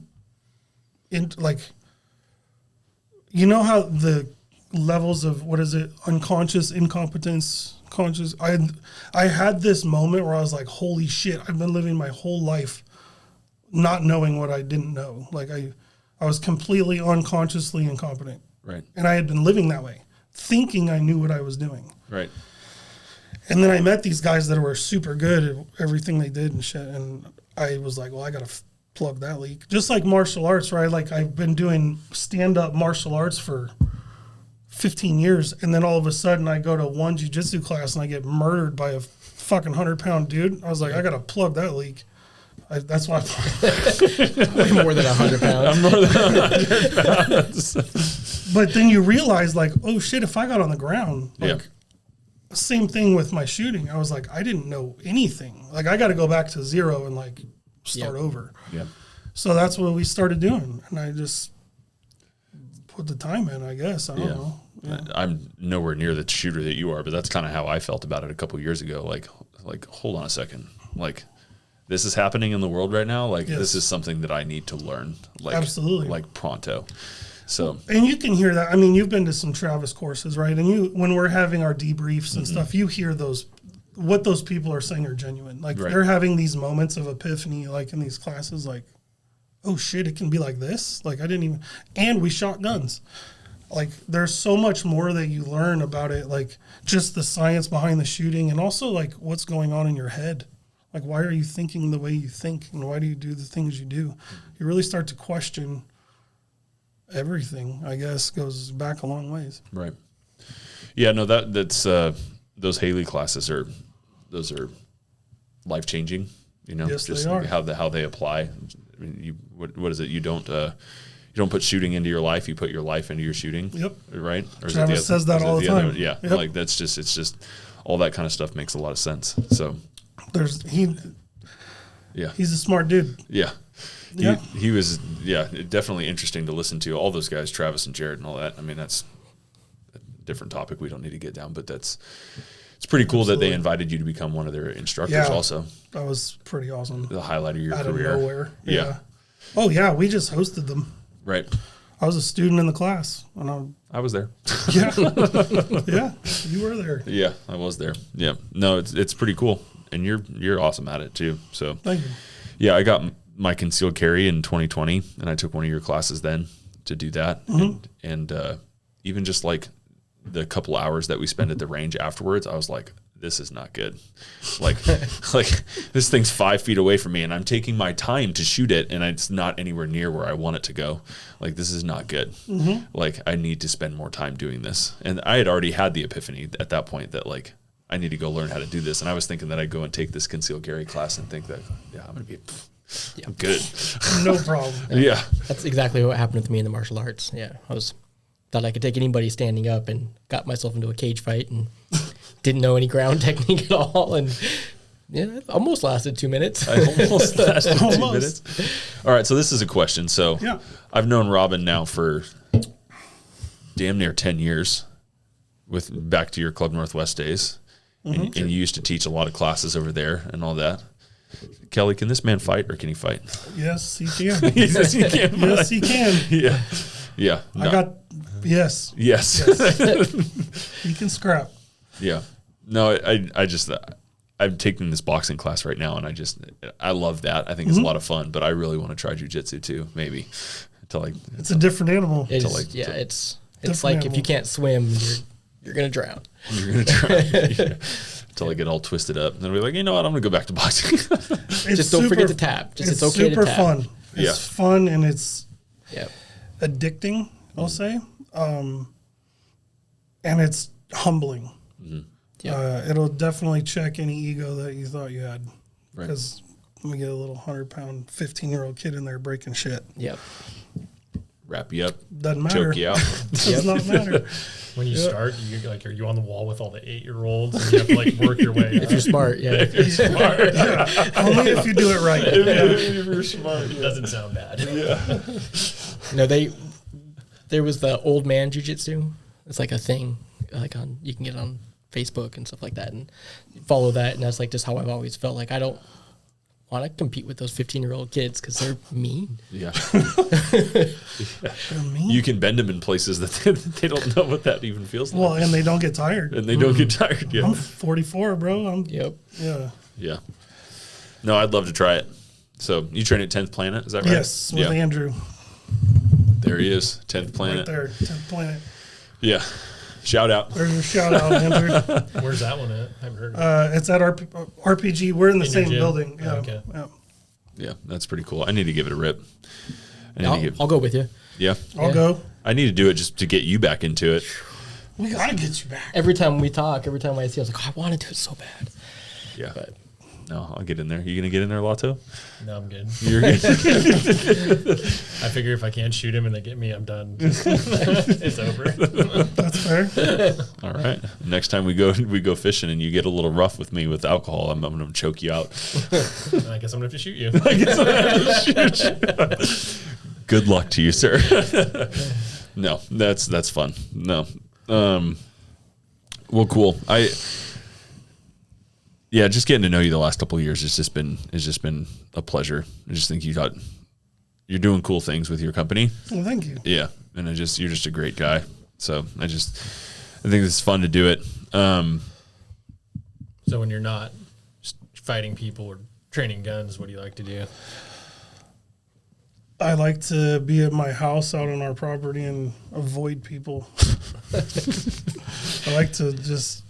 how the levels of unconscious, incompetence, conscious. I had this moment where I was like, holy shit, I've been living my whole life not knowing what I didn't know. Like I was completely unconsciously incompetent. Right. And I had been living that way, thinking I knew what I was doing. Right. And then I met these guys that were super good at everything they did and shit. And I was like, well, I got to plug that leak. Just like martial arts, right? Like I've been doing stand-up martial arts for 15 years. And then all of a sudden I go to one jiu-jitsu class and I get murdered by a fucking 100-pound dude. I was like, I got to plug that leak. That's why Way more than 100 pounds. I'm more than 100 pounds. But then you realize like, oh shit, if I got on the ground, like same thing with my shooting. I was like, I didn't know anything. Like I got to go back to zero and like start over. Yeah. So that's what we started doing. And I just put the time in, I guess. I don't know. Yeah. I'm nowhere near the shooter that you are, but that's kind of how I felt about it a couple years ago. Like, hold on a second. Like, this is happening in the world right now. Like, this is something that I need to learn. Like, absolutely. Like pronto. So, and you can hear that. I mean, you've been to some Travis courses, right? And when we're having our debriefs and stuff, you hear what those people are saying are genuine. Like, they're having these moments of epiphany, like in these classes, like, oh shit, it can be like this. Like, I didn't even, and we shot guns. Like, there's so much more that you learn about it, like just the science behind the shooting, and also like what's going on in your head. Like, why are you thinking the way you think, and why do you do the things you do? You really start to question everything. I guess goes back a long ways. right. Yeah, no, that's those Haley classes are life changing. You know, Yes, just they are. how they apply. I mean, what is it? You don't put shooting into your life. You put your life into your shooting. Yep. Right. Or is Travis says that all the time. Yeah. Yep. Like it's just all that kind of stuff makes a lot of sense. So he's a smart dude. yeah. Yeah. He was definitely interesting to listen to. All those guys, Travis and Jared and all that. I mean, that's a different topic we don't need to get down, but it's pretty cool that they invited you to become one of their instructors. Yeah. Also, That was pretty awesome. the highlight of your Out career. of nowhere. Yeah. Oh yeah, we just hosted them. Right. I was a student in the class, and I was there. yeah, you were there. Yeah, I was there. Yeah. No, it's pretty cool. And you're awesome at it too. So Thank you. yeah, I got my concealed carry in 2020 and I took one of your classes then to do that. And even just like the couple hours that we spent at the range afterwards, I was like, this is not good. Like this thing's 5 feet away from me and I'm taking my time to shoot it and it's not anywhere near where I want it to go. Like, this is not good. Like, I need to spend more time doing this. And I had already had the epiphany at that point that like, I need to go learn how to do this. And I was thinking that I'd go and take this concealed carry class and think that, I'm going to be I'm good. No problem. Yeah. That's exactly what happened with me in the martial arts. Yeah, thought I could take anybody standing up and got myself into a cage fight and didn't know any ground technique at all. And yeah, it almost lasted 2 minutes. I almost lasted 2 Almost. minutes. All right, so this is a question. So Yeah. I've known Robin now for damn near 10 years with back to your Club Northwest days. And you used to teach a lot of classes over there and all that. Kelly, can this man fight or can he fight? Yes, he can. He says he can. Yes, he can. Yeah. Yeah. Yes, Yes. he can scrap. Yeah. No, I just, I'm taking this boxing class right now and I love that. I think it's a lot of fun, but I really want to try jujitsu too, maybe. It's a different animal. It's Different like if animal. you can't swim, you're gonna drown. You're going to try. Yeah. Until I get all twisted up. And then we're like, you know what? I'm going to go back to boxing. Just don't forget to tap. It's okay to super tap. fun. It's fun and it's Yep. addicting, I'll say. And it's humbling. Yep. It'll definitely check any ego that you thought you had. Right. Because we get a little 100-pound, 15-year-old kid in there breaking shit. Yep. Wrap you up. Doesn't matter. Choke you out. Does not matter. When you start, are you on the wall with all the 8-year-olds and you have to like work your way If you're up? smart, yeah. Only if you do it right. If you're smart. It doesn't sound bad. There was the old man jujitsu. It's like a thing, like you can get on Facebook and stuff like that, and follow that. And that's like just how I've always felt. Like I don't want to compete with those 15-year-old kids because they're mean. Yeah. They're mean. You can bend them in places that they don't know what that even feels like. Well, and they don't get tired. And they don't get tired. Yeah. I'm 44, bro. Yep. Yeah. Yeah. No, I'd love to try it. So you train at 10th Planet, is that right? Yes, with Yeah. Andrew. There he is, 10th Planet. Right there, 10th Planet. Yeah. Shout out. There's your shout out, Andrew. Where's that one at? I haven't heard of it. It's at RPG. We're in the In your same gym? building. Yeah. Okay. Yeah. Yeah, that's pretty cool. I need to give it a rip. I'll go with you. Yeah. I'll Yeah. go. I need to do it just to get you back into it. We gotta get you back. Every time we talk, every time I see, I was like, I want to do it so bad. Yeah. But No, I'll get in there. You going to get in there, Lotto? No, I'm good. You're good. I figure if I can't shoot him and they get me, I'm done. It's over. That's fair. All right. Next time we go fishing and you get a little rough with me with alcohol, I'm going to choke you out. I guess I'm gonna have to shoot you. Good luck to you, sir. No, that's fun. No. Well, cool. Just getting to know you the last couple of years has just been a pleasure. I just think you're doing cool things with your company. Well, thank you. Yeah, and you're just a great guy. So I think it's fun to do it. So when you're not just fighting people or training guns, what do you like to do? I like to be at my house out on our property and avoid people. I like to just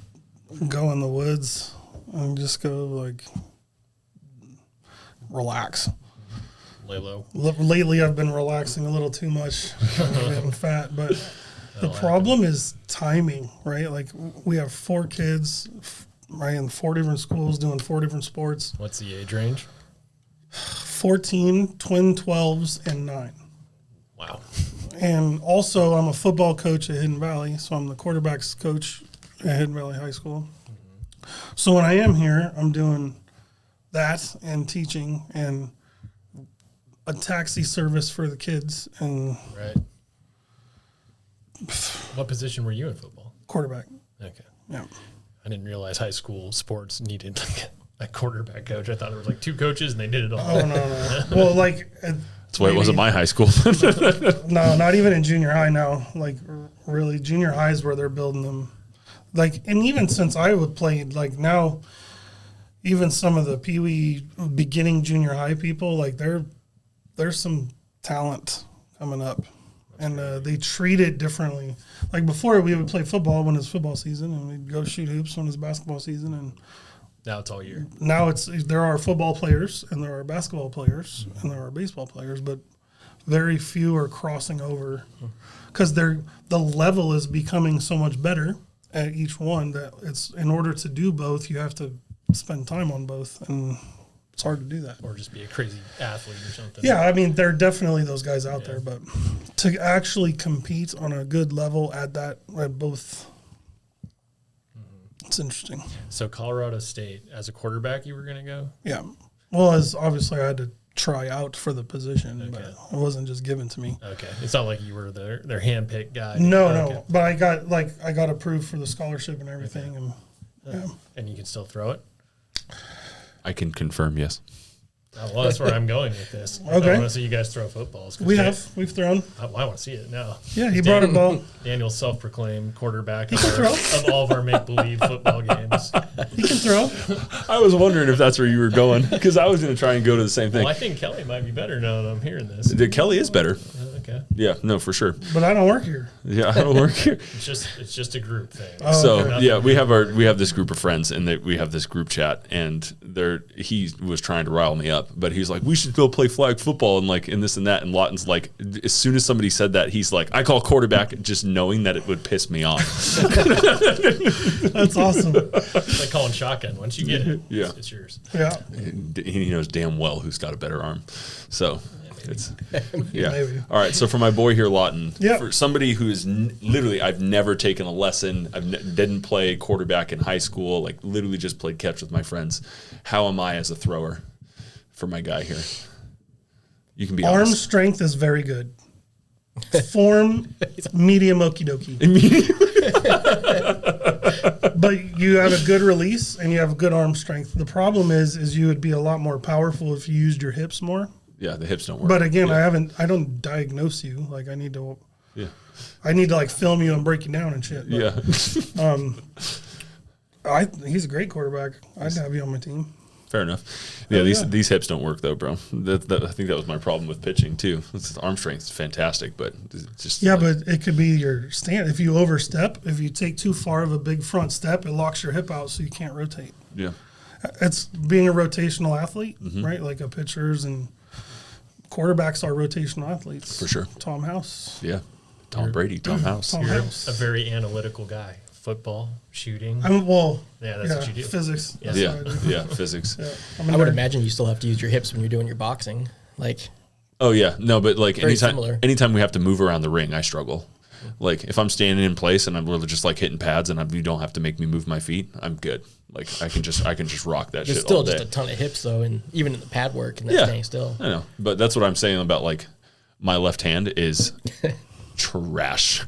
go in the woods and just go like relax. Lay low. Lately, I've been relaxing a little too much. I'm getting fat, but the problem is timing, right? Like we have 4 kids, right, in 4 different schools doing 4 different sports. What's the age range? 14, twin 12s, and 9. Wow. And also, I'm a football coach at Hidden Valley, so I'm the quarterbacks coach at Hidden Valley High School. So when I am here, I'm doing that and teaching and a taxi service for the kids and Right. What position were you in football? quarterback. Okay. Yeah. I didn't realize high school sports needed like a quarterback coach. I thought there was like 2 coaches and they did it all. Oh, no. Well, like... That's why it wasn't my high school. No, not even in junior high now. Like, really, junior high is where they're building them. Like, and even since I would play, like now, even some of the peewee beginning junior high people, like there's some talent coming up, and they treat it differently. Like before, we would play football when it's football season, and we'd go shoot hoops when it's basketball season, and Now it's all year. now there are football players and there are basketball players and there are baseball players, but very few are crossing over because the level is becoming so much better at each one that it's in order to do both, you have to spend time on both, and it's hard to do that. Or just be a crazy athlete or something. Yeah, I mean, there are definitely those guys out there, but to actually compete on a good level at both, it's interesting. So Colorado State, as a quarterback, you were going to go? Yeah. Well, as obviously I had to try out for the position, but Okay. it wasn't just given to me. Okay. It's not like you were their hand-picked guy. No, Okay. no. But I got approved for the scholarship and everything, and yeah. And you can still throw it? I can confirm, yes. Oh, well, that's where I'm going with this. Okay. I want to see you guys throw footballs. 'Cause We've thrown. I want to see it now. Yeah, he brought a ball. Daniel's self-proclaimed quarterback He of, can throw. of all of our make-believe football games. He can throw. I was wondering if that's where you were going because I was going to try and go to the same thing. Well, I think Kelly might be better now that I'm hearing this. Kelly is better. Okay. Yeah, no, for sure. But I don't work here. Yeah, I don't work here. It's just a group thing. So okay. yeah, we have this group of friends, and we have this group chat, and he was trying to rile me up, but he's like, we should go play flag football and this and that, and Lawton's like, as soon as somebody said that, he's like, I call quarterback, just knowing that it would piss me off. That's awesome. It's like calling shotgun. Once you get it, Yeah. it's yours. Yeah. He knows damn well who's got a better arm. So it's yeah. Maybe. All right. So for my boy here, Lawton, Yeah. for somebody who is literally, I've never taken a lesson. Didn't play quarterback in high school. Like literally just played catch with my friends. How am I as a thrower for my guy here? You can be Arm honest. strength is very good. Form, medium okie dokie. But you have a good release and you have good arm strength. The problem is you would be a lot more powerful if you used your hips more. Yeah, the hips don't work. But again, yeah. I don't diagnose you. Like I need to Yeah. like film you and break you down and shit. But, Yeah. he's a great quarterback. I'd have you on my team. Fair enough. Yeah, these hips don't work though, bro. I think that was my problem with pitching too. Arm strength is fantastic, but it's just But it could be your stand. If you overstep, if you take too far of a big front step, it locks your hip out, so you can't rotate. yeah. It's being a rotational athlete, Mm-hmm. right? Like a pitchers and quarterbacks are rotational athletes. For sure. Tom House. Yeah. Tom Brady, Tom House. Tom You're House. a very analytical guy. Football, shooting. That's what you do. Physics. That's Yeah, what I do. yeah, physics. Yeah. I would imagine you still have to use your hips when you're doing your boxing. Like, Oh yeah, no, but like Very similar. anytime we have to move around the ring, I struggle. Like if I'm standing in place and I'm really just like hitting pads and you don't have to make me move my feet, I'm good. Like I can just rock that there's shit still all day. just a ton of hips though, and even in the pad work and that Yeah. staying still. I know, but that's what I'm saying about like my left hand is trash.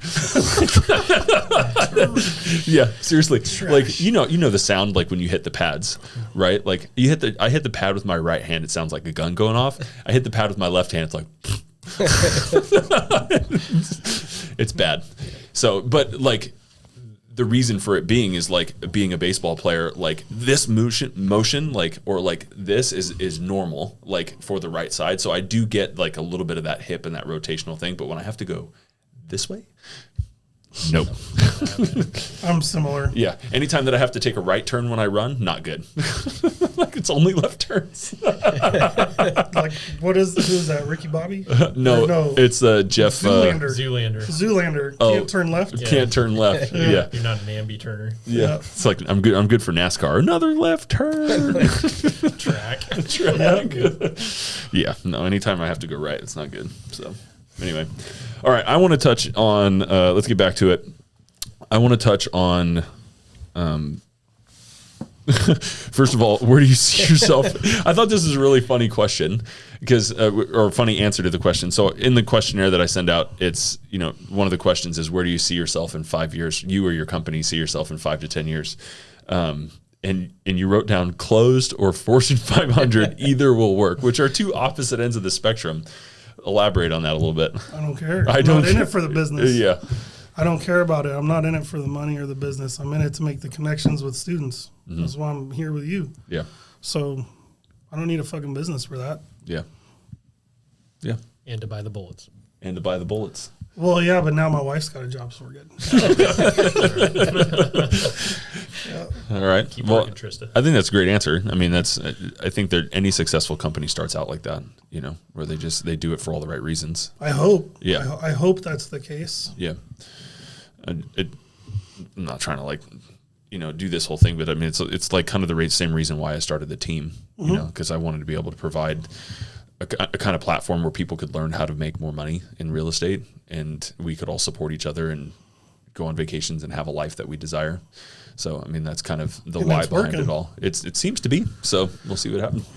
Yeah, seriously. Like you know the sound like when you hit the pads, right? Like I hit the pad with my right hand, it sounds like a gun going off. I hit the pad with my left hand, it's like it's bad. So, but like the reason for it being is like being a baseball player, like this motion like, or like this is normal, like for the right side. So I do get like a little bit of that hip and that rotational thing. But when I have to go this way, nope. I'm similar. Yeah. Anytime that I have to take a right turn when I run, not good. Like it's only left turns. Like who's that? Ricky Bobby? No, it's Jeff Zoolander. Can't turn left. Yeah. Can't turn left. Yeah. You're not an ambi turner. Yeah. It's like I'm good for NASCAR. Another left turn. Track. Yeah. No, anytime I have to go right, it's not good. So anyway. All right. I want to touch on let's get back to it. I want to touch on first of all, where do you see yourself? I thought this is a really funny question because, or a funny answer to the question. So in the questionnaire that I send out, it's, one of the questions is, where do you see yourself in 5 years? You or your company see yourself in 5 to 10 years. And you wrote down closed or Fortune 500, either will work, which are two opposite ends of the spectrum. Elaborate on that a little bit. I don't care. I'm not in it for the business. Yeah. I don't care about it. I'm not in it for the money or the business. I'm in it to make the connections with students. Mm-hmm. That's why I'm here with you. Yeah. So I don't need a fucking business for that. Yeah. Yeah. And to buy the bullets. Well, yeah, but now my wife's got a job, so we're good. All right. Keep well, working, Trista. I think that's a great answer. I mean, I think that any successful company starts out like that, where they do it for all the right reasons. I hope. Yeah. I hope that's the case. Yeah. I'm not trying to do this whole thing, but I mean, it's like kind of the same reason why I started the team, because I wanted to be able to provide a kind of platform where people could learn how to make more money in real estate, and we could all support each other and go on vacations and have a life that we desire. So, I mean, that's kind of the why behind it all. It seems to be. So we'll see what happens.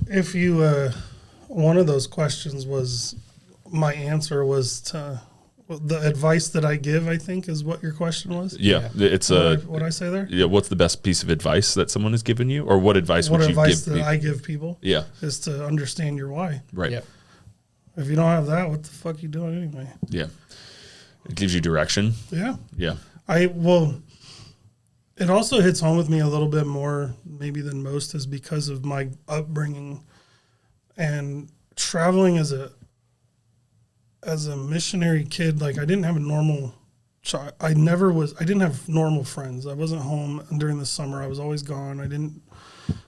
If you, one of those questions was, my answer was to, the advice that I give, I think, is what your question was. Yeah. It's what I say there? Yeah. What's the best piece of advice that someone has given you, or what advice would you give? What advice that I give people? Yeah. Is to understand your why. Right. Yep. If you don't have that, what the fuck are you doing anyway? Yeah. It gives you direction. Yeah. Yeah. It also hits home with me a little bit more maybe than most, is because of my upbringing and traveling as a missionary kid. Like, I didn't have a normal I didn't have normal friends. I wasn't home during the summer. I was always gone.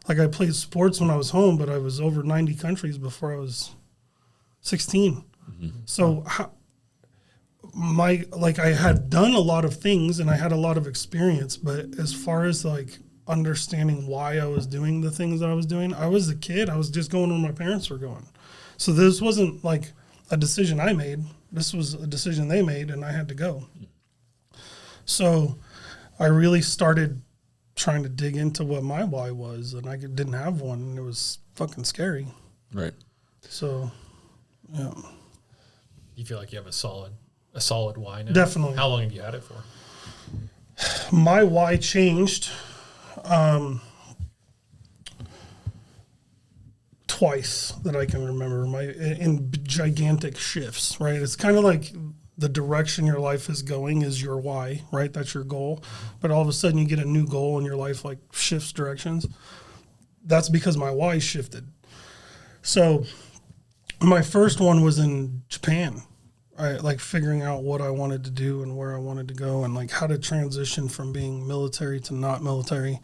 I played sports when I was home, but I was over 90 countries before I was 16. Mm-hmm. So I had done a lot of things and I had a lot of experience, but as far as understanding why I was doing the things that I was doing, I was a kid. I was just going where my parents were going. So this wasn't like a decision I made. This was a decision they made, and I had to go. So I really started trying to dig into what my why was, and I didn't have one, and it was fucking scary. Right. So, yeah. You feel like you have a solid why now? Definitely. How long have you had it for? My why changed twice that I can remember, in gigantic shifts, right? It's kind of like the direction your life is going is your why, right? That's your goal. But all of a sudden you get a new goal and your life shifts directions. That's because my why shifted. So my first one was in Japan. Figuring out what I wanted to do and where I wanted to go, and how to transition from being military to not military.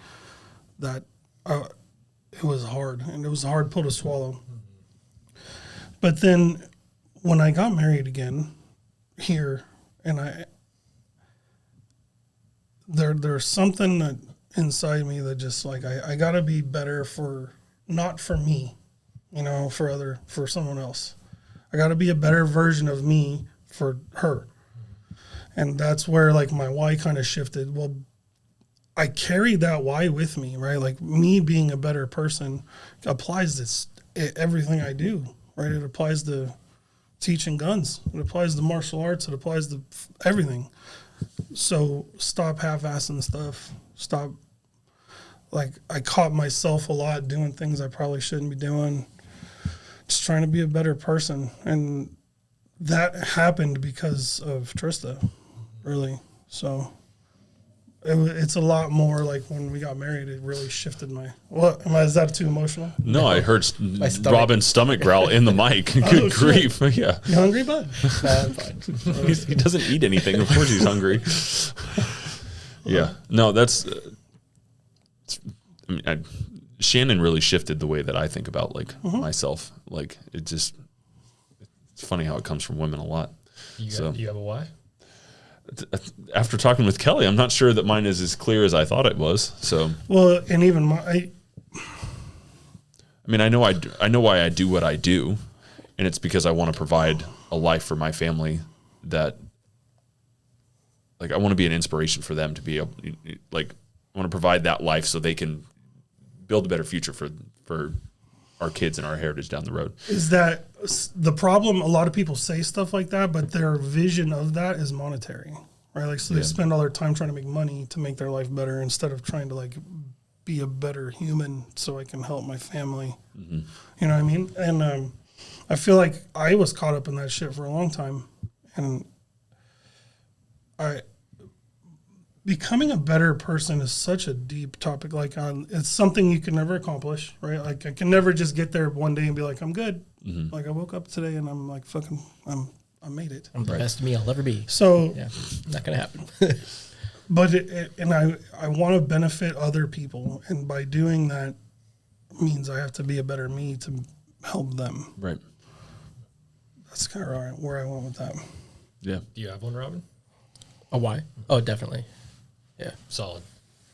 That it was hard, and it was a hard pill to swallow. Mm-hmm. But then when I got married again here, and there's something that inside me that just I gotta be better not for me, for someone else. I got to be a better version of me for her. And that's where my why kind of shifted. Well, I carried that why with me, right? Me being a better person applies to everything I do, right? It applies to teaching guns. It applies to martial arts. It applies to everything. So stop half-assing stuff. Stop. Like, I caught myself a lot doing things I probably shouldn't be doing. Just trying to be a better person. And that happened because of Trista, really. So it's a lot more like when we got married, it really shifted my... What? Is that too emotional? No, I heard Robin's stomach growl in the mic. Good grief. Yeah. You hungry, bud? I'm fine. He doesn't eat anything. Of course he's hungry. Yeah. No, that's... Shannon really shifted the way that I think about, like, myself. Like, it's funny how it comes from women a lot. Do you have a why? After talking with Kelly, I'm not sure that mine is as clear as I thought it was. So, well, and even I know why I do what I do, and it's because I want to provide a life for my family that, like, I want to be an inspiration for them to be able, like, I want to provide that life so they can build a better future for our kids and our heritage down the road. Is that the problem? A lot of people say stuff like that, but their vision of that is monetary, right? Like, so they spend all their time trying to make money to make their life better instead of trying to, like, be a better human so I can help my family. You know what I mean? And I feel like I was caught up in that shit for a long time. And becoming a better person is such a deep topic. Like, it's something you can never accomplish, right? Like, I can never just get there one day and be like, I'm good. Like, I woke up today and I'm like, fucking, I made it. I'm the best me I'll ever be. So, Yeah, not gonna happen. but I want to benefit other people, and by doing that means I have to be a better me to help them. Right. That's kind of where I went with that. Yeah. Do you have one, Robin? A why? Oh, definitely. Yeah. Solid.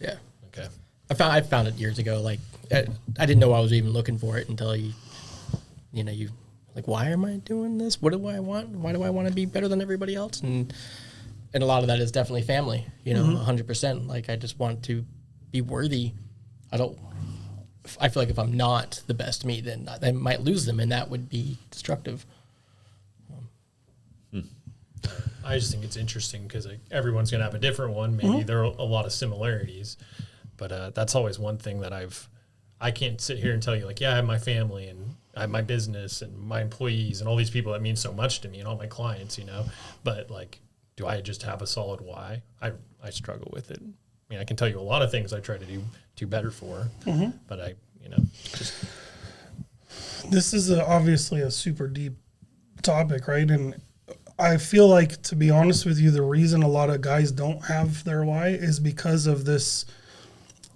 Yeah. Okay. I found it years ago. Like, I didn't know I was even looking for it until you like, why am I doing this? What do I want? Why do I want to be better than everybody else? And a lot of that is definitely family, 100%. Like, I just want to be worthy. I feel like if I'm not the best me, then I might lose them, and that would be destructive. I just think it's interesting because, like, everyone's going to have a different one. Maybe there are a lot of similarities, but that's always one thing that I can't sit here and tell you, like, yeah, I have my family and I have my business and my employees and all these people that mean so much to me and all my clients, but, like, do I just have a solid why? I struggle with it. I mean, I can tell you a lot of things I try to do better for, but just. This is obviously a super deep topic, right? And I feel like, to be honest with you, the reason a lot of guys don't have their why is because of this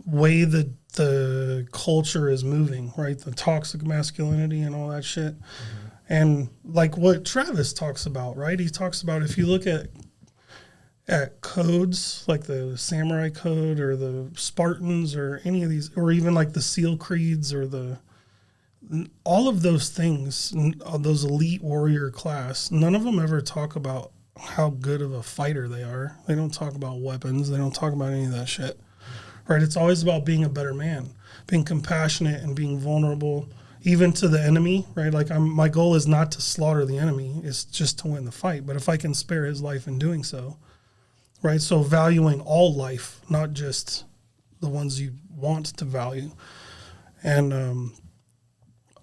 way that the culture is moving, right? The toxic masculinity and all that shit. And like what Travis talks about, right? He talks about, if you look at codes like the Samurai Code or the Spartans or any of these, or even like the SEAL creeds or all of those things, those elite warrior class, none of them ever talk about how good of a fighter they are. They don't talk about weapons. They don't talk about any of that shit, right? It's always about being a better man, being compassionate and being vulnerable, even to the enemy, right? Like, my goal is not to slaughter the enemy. It's just to win the fight. But if I can spare his life in doing so, right? So valuing all life, not just the ones you want to value. And,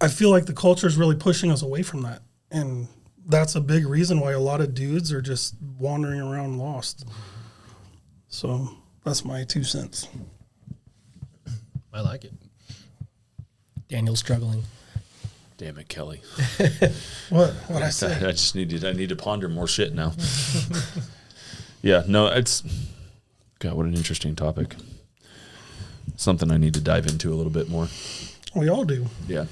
I feel like the culture is really pushing us away from that. And that's a big reason why a lot of dudes are just wandering around lost. So that's my 2 cents. I like it. Daniel's struggling. Damn it, Kelly. What I say? I need to ponder more shit now. Yeah, no, God, what an interesting topic. Something I need to dive into a little bit more. We all do. Yeah.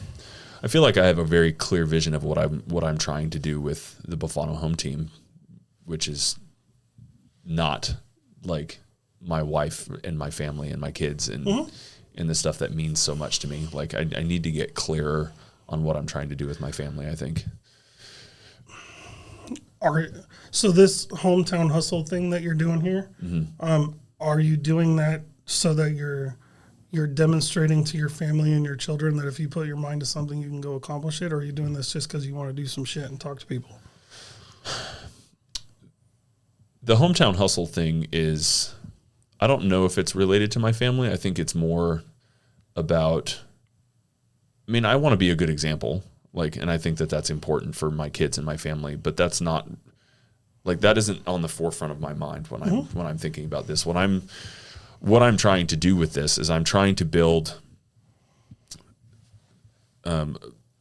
I feel like I have a very clear vision of what I'm trying to do with the Buffalo home team, which is not like my wife and my family and my kids and the stuff that means so much to me. Like, I need to get clearer on what I'm trying to do with my family, I think. So this hometown hustle thing that you're doing here, are you doing that so that you're demonstrating to your family and your children that if you put your mind to something, you can go accomplish it? Or are you doing this just because you want to do some shit and talk to people? the hometown hustle thing is, I don't know if it's related to my family. I think it's more about, I mean, I want to be a good example, like, and I think that that's important for my kids and my family, but that's not, like, that isn't on the forefront of my mind when I'm thinking about this. What I'm trying to do with this is I'm trying to build a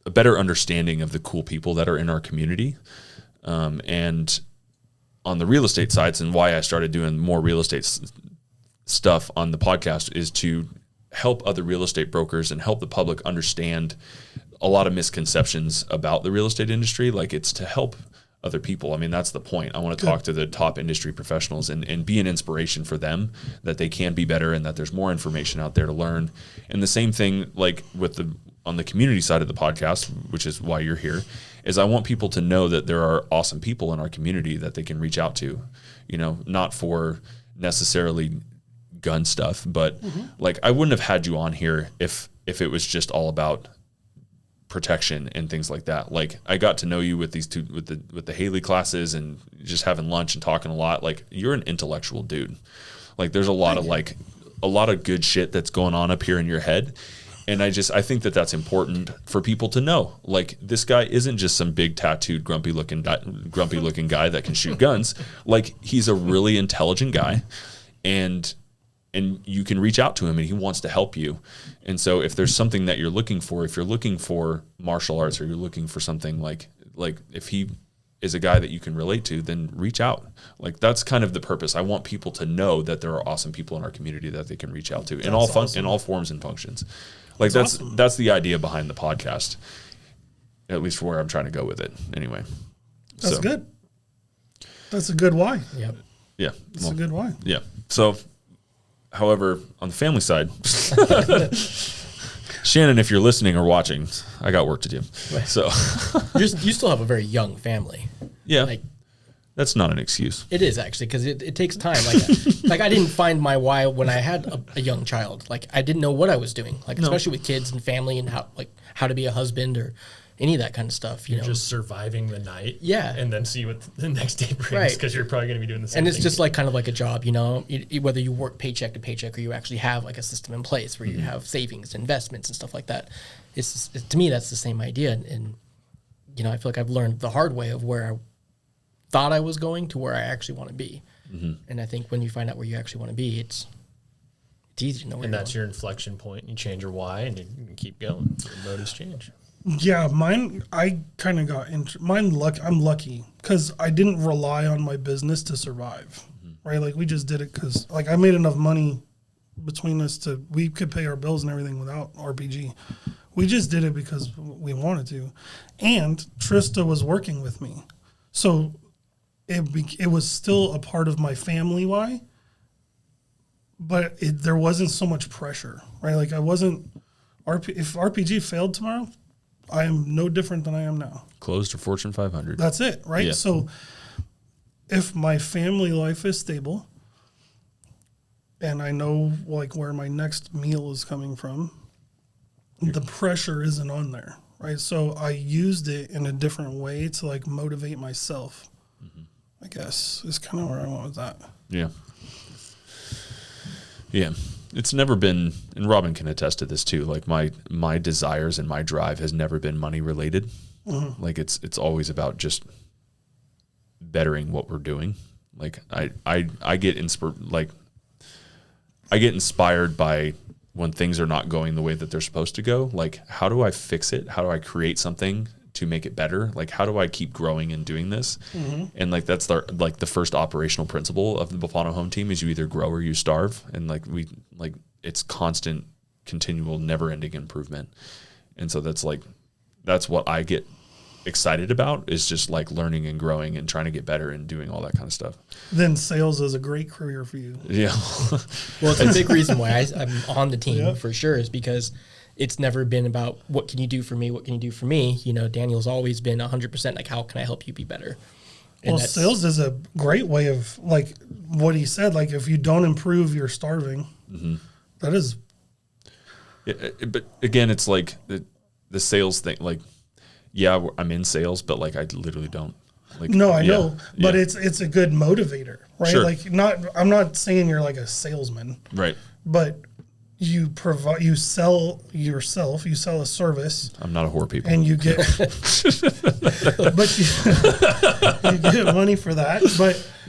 better understanding of the cool people that are in our community. And on the real estate sides, and why I started doing more real estate stuff on the podcast, is to help other real estate brokers and help the public understand a lot of misconceptions about the real estate industry. Like, it's to help other people. I mean, that's the point. I want to talk to the top industry professionals and be an inspiration for them, that they can be better and that there's more information out there to learn. And the same thing, like on the community side of the podcast, which is why you're here, is I want people to know that there are awesome people in our community that they can reach out to, not for necessarily gun stuff, but like, I wouldn't have had you on here if it was just all about protection and things like that. Like, I got to know you with these two, with the Haley classes and just having lunch and talking a lot. Like, you're an intellectual dude. Like, there's a lot of good shit that's going on up here in your head. And I think that that's important for people to know. Like, this guy isn't just some big tattooed, grumpy looking guy that can shoot guns. Like, he's a really intelligent guy, and you can reach out to him and he wants to help you. And so if there's something that you're looking for, if you're looking for martial arts, or you're looking for something like if he is a guy that you can relate to, then reach out. Like, that's kind of the purpose. I want people to know that there are awesome people in our community that they can reach out to in all forms and functions. Like, that's the idea behind the podcast, at least for where I'm trying to go with it. Anyway, that's good. That's a good why. Yep. Yeah, that's a good why. Yeah. So, however, on the family side, Shannon, if you're listening or watching, I got work to do. So, you still have a very young family. Yeah. Like, that's not an excuse. It is, actually, because it takes time. Like I didn't find my why when I had a young child. Like, I didn't know what I was doing. Like, especially with kids and family and how to be a husband or any of that kind of stuff. You're just surviving the night. Yeah. And then see what the next day brings, Right. because you're probably going to be doing the same And thing. it's just like kind of like a job, whether you work paycheck to paycheck or you actually have like a system in place where you have savings, investments, and stuff like that. To me, that's the same idea. And I feel like I've learned the hard way of where I thought I was going to where I actually want to be. Mm-hmm. And I think when you find out where you actually want to be, it's easy to know where and you're that's going. your inflection point. You change your why and you can keep going. Your motives change. Yeah, mine, I kind of got into mine. I'm lucky because I didn't rely on my business to survive, right? Like, we just did it because, like, I made enough money between us we could pay our bills and everything without RPG. We just did it because we wanted to. And Trista was working with me. So it was still a part of my family why, but there wasn't so much pressure, right? Like, I wasn't, if RPG failed tomorrow, I am no different than I am now. Closed to Fortune 500. That's it, right? Yeah. So if my family life is stable and I know, like, where my next meal is coming from, the pressure isn't on there, right? So I used it in a different way to, like, motivate myself, I guess, is kind of where I went with that. Yeah. Yeah. It's never been, and Robin can attest to this too, like, my desires and my drive has never been money related. Mm-hmm. Like, it's always about just bettering what we're doing. Like, I get inspired by when things are not going the way that they're supposed to go. Like, how do I fix it? How do I create something to make it better? Like, how do I keep growing and doing this? Mm-hmm. And like, that's the first operational principle of the Buffalo home team is you either grow or you starve. And it's constant, continual, never ending improvement. And so that's what I get excited about, is just like learning and growing and trying to get better and doing all that kind of stuff. Then sales is a great career for you. Yeah. Well, it's a big reason why I'm on the team for sure, is because it's never been about what can you do for me? What can you do for me? Daniel's always been 100% like, how can I help you be better? And well, sales is a great way of, like what he said, like, if you don't improve, you're starving. Mm-hmm. That is. Yeah, but again, it's like the sales thing, like, yeah, I'm in sales, but like, I literally don't Like, No, I yeah, know, but yeah. it's a good motivator, right? Sure. Like I'm not saying you're like a salesman, Right. but you sell yourself, you sell a service, I'm not a whore, people. and you get, but you get money for that.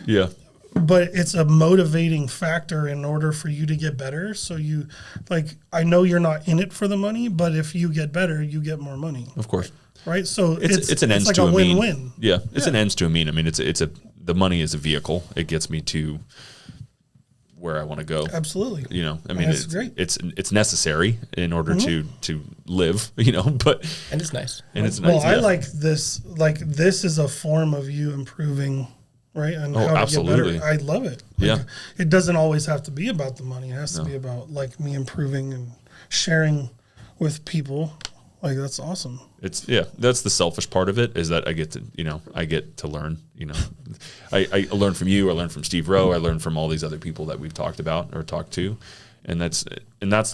Yeah. But it's a motivating factor in order for you to get better. So you, like, I know you're not in it for the money, but if you get better, you get more money, Of course. right? So It's an ends like to a a mean. win-win. Yeah. It's an ends to a mean. I mean, the money is a vehicle. It gets me to where I want to go. Absolutely. You know, I mean, That's great. it's necessary in order to live, you know, but, And it's nice. and it's nice. Well, I yeah. like this is a form of you improving, right? And Oh, how to absolutely. get better. I love it. Yeah. It doesn't always have to be about the money. It has to be about like me improving and sharing with people. Like that's awesome. That's the selfish part of it, is that I get to learn, you know, I learn from you, I learn from Steve Rowe, I learn from all these other people that we've talked about or talked to. And that's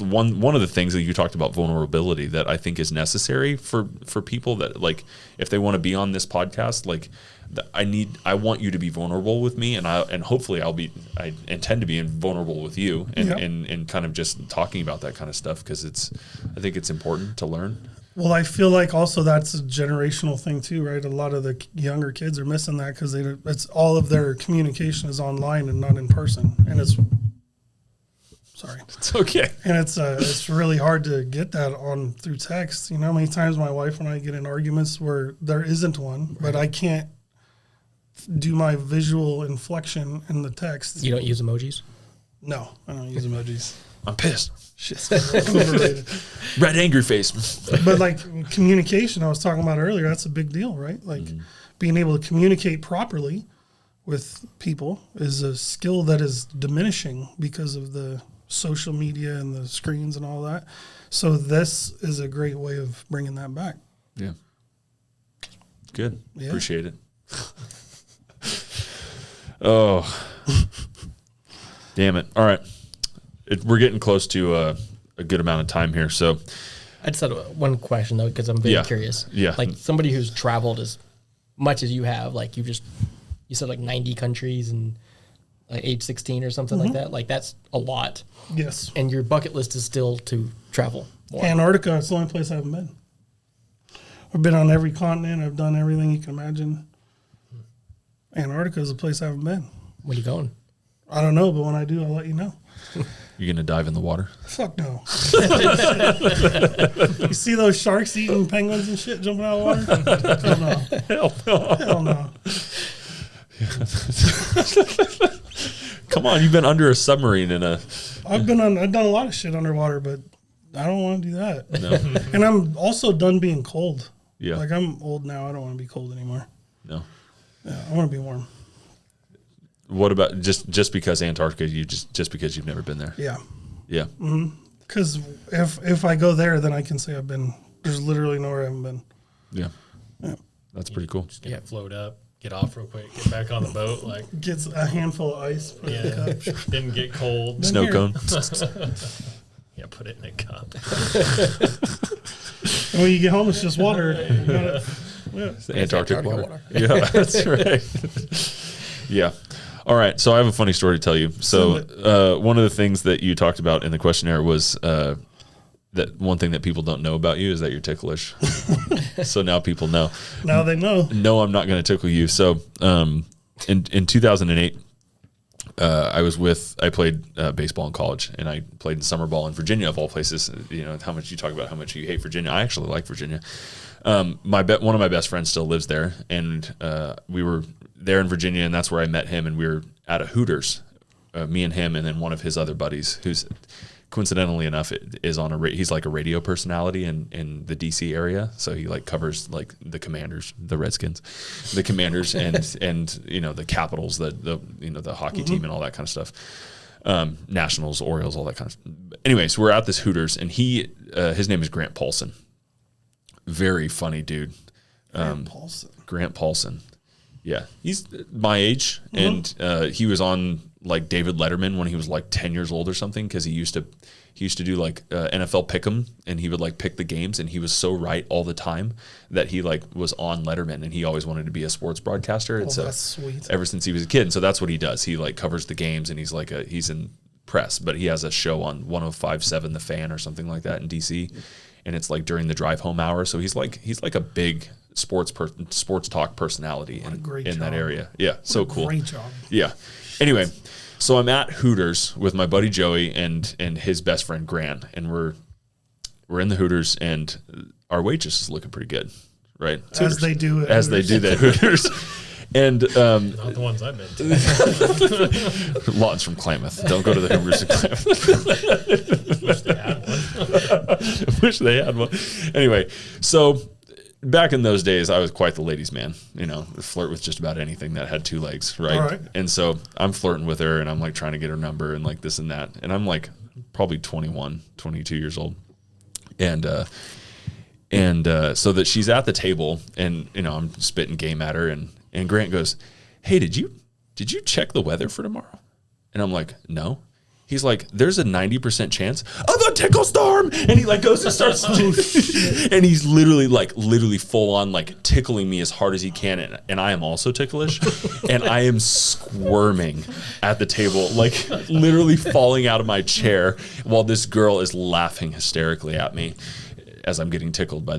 one of the things that you talked about, vulnerability, that I think is necessary for people that, like, if they want to be on this podcast, like, I want you to be vulnerable with me, and hopefully I intend to be vulnerable with you, and kind of just talking about that kind of stuff, because I think it's important to learn. Well, I feel like also that's a generational thing too, right? A lot of the younger kids are missing that because it's all of their communication is online and not in person, and it's okay. and it's really hard to get that on through text. You know how many times my wife and I get in arguments where there isn't one, but I can't do my visual inflection in the text. You don't use emojis? No, I don't use emojis. I'm pissed. Shit's overrated. Red angry face. But like communication, I was talking about earlier, that's a big deal, right? Like being able to communicate properly with people is a skill that is diminishing because of the social media and the screens and all that. So this is a great way of bringing that back. Yeah. Good. Yeah. Appreciate it. Oh, damn it. All right. We're getting close to a good amount of time here. So I just had one question though, because I'm very curious. Yeah. Like somebody who's traveled as much as you have, like you said like 90 countries and like age 16 or something like that. Like that's a lot. Yes. And your bucket list is still to travel more. Antarctica is the only place I haven't been. I've been on every continent. I've done everything you can imagine. Antarctica is a place I haven't been. Where are you going? I don't know, but when I do, I'll let you know. you're going to dive in the water? Fuck no. You see those sharks eating penguins and shit jumping out of the water? Hell no. Hell no. Hell no. Come on. You've been under a submarine in a... I've done a lot of shit underwater, but I don't want to do that. No. And I'm also done being cold. Yeah. Like I'm old now. I don't want to be cold anymore. No. Yeah, I want to be warm. What about just because Antarctica? Just because you've never been there? Yeah. Yeah. Because if I go there, then I can say I've been. There's literally nowhere I haven't been. Yeah. Yeah. That's pretty cool. Just get float up, get off real quick, get back on the boat. Like, Gets a handful of ice. Put it in a yeah, cup. didn't get cold. Snow here. cone. Yeah, put it in a cup. And when you get home, it's just water. You gotta- yeah. It's the Antarctic Antarctica water. Yeah, that's right. Yeah. All right. So I have a funny story to tell you. So one of the things that you talked about in the questionnaire was that one thing that people don't know about you is that you're ticklish. So now people know. Now they know. No, I'm not going to tickle you. So in 2008, I played baseball in college, and I played in summer ball in Virginia, of all places. You know, how much you talk about how much you hate Virginia. I actually like Virginia. One of my best friends still lives there, and we were there in Virginia, and that's where I met him, and we were at a Hooters, me and him, and then one of his other buddies, who's coincidentally enough is he's like a radio personality in the DC area, so he like covers like the Commanders, the Redskins, the Commanders, and you know the Capitals, the hockey team and all that kind of stuff, Nationals, Orioles, all that kind of stuff. Anyway, so we're at this Hooters, and his name is Grant Paulson. Very funny dude. Paulson. Grant Paulson. Yeah, he's my age, and he was on like David Letterman when he was like 10 years old or something, because he used to do like NFL Pick'em, and he would like pick the games, and he was so right all the time that he like was on Letterman, and he always wanted to be a sports broadcaster. And so that's sweet. ever since he was a kid, and so that's what he does. He like covers the games, and he's in press, but he has a show on 105.7 The Fan or something like that in DC, and it's like during the drive home hour. So he's like a big sports talk personality in that area. Yeah, so cool. Great job. Yeah. Anyway, so I'm at Hooters with my buddy Joey and his best friend Grant, and we're in the Hooters, and our waitress is looking pretty good, right? As they do at As they do that Hooters. And Not the ones I've been to. Lawton's from Klamath. Don't go to the Hooters in Klamath. Wish they had one. Wish they had one. Anyway, so back in those days, I was quite the ladies' man. You know, flirt with just about anything that had two legs, right? All right. And so I'm flirting with her, and I'm like trying to get her number and like this and that. And I'm like probably 21, 22 years old. And so that she's at the table, and you know, I'm spitting game at her, and Grant goes, "Hey, did you check the weather for tomorrow?" And I'm like, "No." He's like, "There's a 90% chance of a tickle storm," and he like goes and starts, and he's literally full on like tickling me as hard as he can, and I am also ticklish, and I am squirming at the table, like literally falling out of my chair, while this girl is laughing hysterically at me as I'm getting tickled by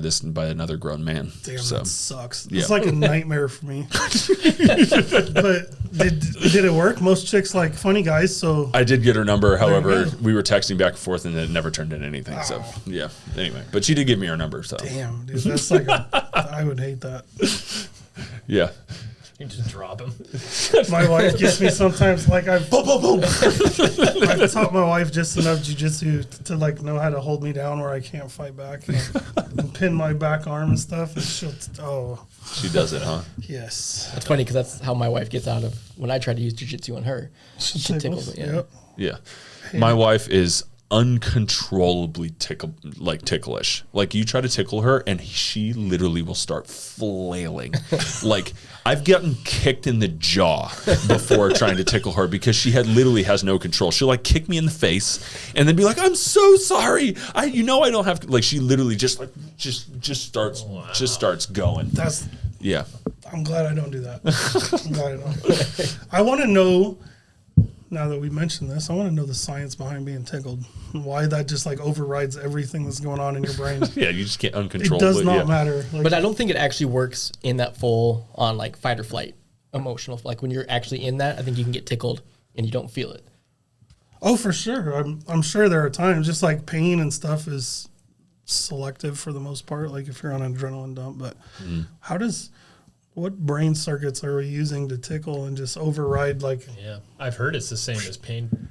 another grown man. Damn, so, that sucks. yeah. It's like a nightmare for me. But did it work? Most chicks like funny guys, so I did get her number. However, you go. we were texting back and forth, and it never turned into anything. So yeah. Anyway, but she did give me her number. So damn, dude, that's like I would hate that. yeah. You just drop him. My wife gets me sometimes like I've I've taught my wife just enough jujitsu to like know how to hold me down where I can't fight back and pin my back arm and stuff, and she'll She does it, huh? yes. That's funny because that's how my wife gets out of when I try to use jujitsu on her. She tickles me. Yeah. Yep. Yeah. My wife is uncontrollably ticklish. Like you try to tickle her and she literally will start flailing. Like I've gotten kicked in the jaw before trying to tickle her because she literally has no control. She'll like kick me in the face and then be like, "I'm so sorry. I don't have," like she literally just starts going. Yeah. I'm glad I don't do that. I'm glad I don't. I want to know, now that we mentioned this, I want to know the science behind being tickled. Why that just like overrides everything that's going on in your brain. Yeah, you just can't It uncontrollably. does not matter. Like, But I don't think it actually works in that full on like fight or flight emotional. Like when you're actually in that, I think you can get tickled and you don't feel it. oh, for sure. I'm sure there are times just like pain and stuff is selective for the most part. Like if you're on an adrenaline dump, but what brain circuits are we using to tickle and just override like? Yeah, I've heard it's the same as pain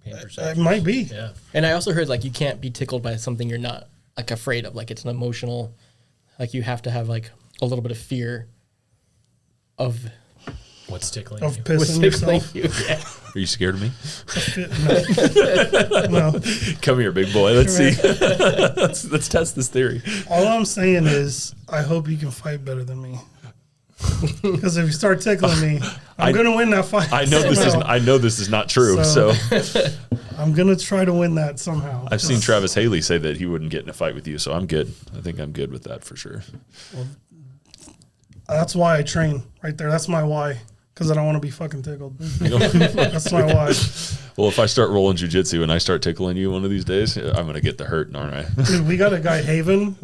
perception. It might be. Yeah. And I also heard like you can't be tickled by something you're not like afraid of. Like it's an emotional, like you have to have like a little bit of fear of What's tickling Of you? pissing yourself. you. Yeah. Are you scared of me? No. Come here, big boy. Let's see. let's test this theory. All I'm saying is I hope you can fight better than me. Because if you start tickling me, I'm going to win that fight. I know this is not true. So I'm going to try to win that somehow. I've seen Travis Haley say that he wouldn't get in a fight with you, so I'm good. I think I'm good with that for sure. That's why I train right there. That's my why. Because I don't want to be fucking tickled. That's my why. Well, if I start rolling jujitsu and I start tickling you one of these days, I'm going to get the hurt, aren't I? Dude, we got a guy, Haven.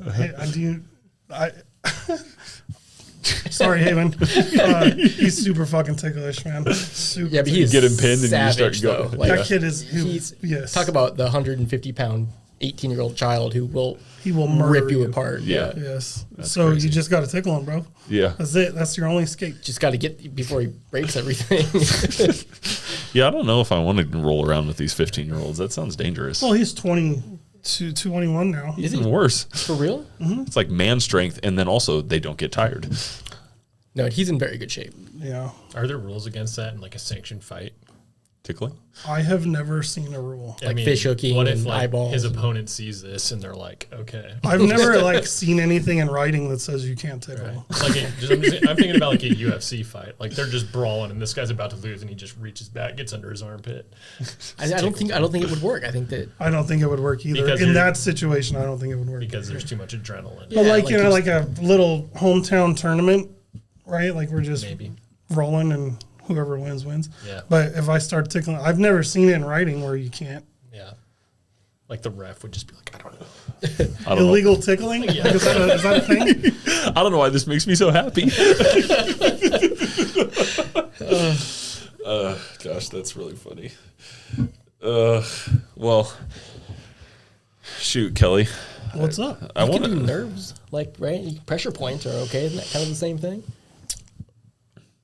Sorry, Haven. He's super fucking ticklish, man. Super. Yeah, but he's get him pinned and you savage, start going. though. Like, that kid is. he's talk about the 150-pound 18-year-old child who will murder rip you apart. Yeah. Yes. So crazy. you just got to tickle him, bro. Yeah. That's it. That's your only escape. Just got to get before he breaks everything. Yeah, I don't know if I want to roll around with these 15-year-olds. That sounds dangerous. Well, he's 21 now. Is he Even worse. for real? It's like man strength, and then also they don't get tired. No, he's in very good shape. Yeah. Are there rules against that in like a sanctioned fight? tickling? I have never seen a rule. Like fish hooking What if and like eyeballs his and- opponent sees this and they're like, okay. I've never like seen anything in writing that says you can't tickle. I'm thinking about like a UFC fight. Like they're just brawling and this guy's about to lose and he just reaches back, gets under his armpit. I don't think it would work. I think that I don't think it would work either. Because In you're- that situation, I don't think it would work. Because there's too much adrenaline. But Yeah, like, like you know, you- like a little hometown tournament, right? Like we're just Maybe. rolling and whoever wins, wins. Yeah. But if I start tickling, I've never seen it in writing where you can't. Yeah. Like the ref would just be like, I don't know. I don't Illegal tickling? Yeah. Like, is that a thing? know. I don't know why this makes me so happy. Gosh, that's really funny. Well, shoot, Kelly. What's up? I you want can do to. nerves, like right. Pressure points are okay. Isn't that kind of the same thing?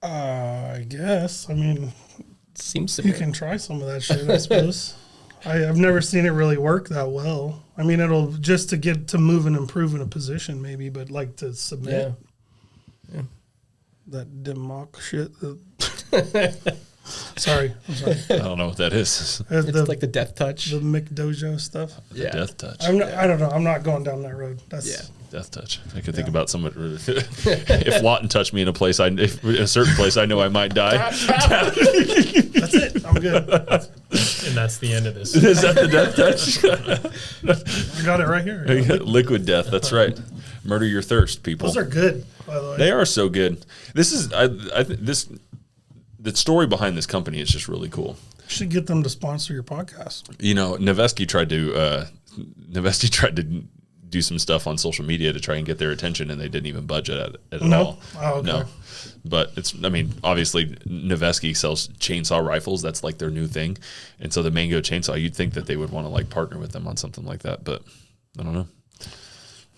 I guess. I mean, Seems you similar. can try some of that shit, I suppose. I've never seen it really work that well. I mean, it'll just to get to move and improve in a position, maybe, but like to submit that dim mock shit. Sorry, I'm sorry. I don't know what that is. It's The, like the death touch. the McDojo stuff. Yeah. Death touch. I don't know. I'm not going down that road. That's Yeah. Death touch. I could think about someone. If Lawton touched me in a place, in a certain place, I know I might die. that's it. I'm good. And that's the end of this. Is that the death touch? I got it right here. Liquid death. That's right. Murder your thirst, people. Those are good, by the way. They are so good. This is the story behind this company is just really cool. Should get them to sponsor your podcast. You know, Nevesky tried to do some stuff on social media to try and get their attention, and they didn't even budget at it at No? all. Oh, okay. No, but obviously Nevesky sells chainsaw rifles. That's like their new thing, and so the Mango chainsaw, you'd think that they would want to like partner with them on something like that, but I don't know.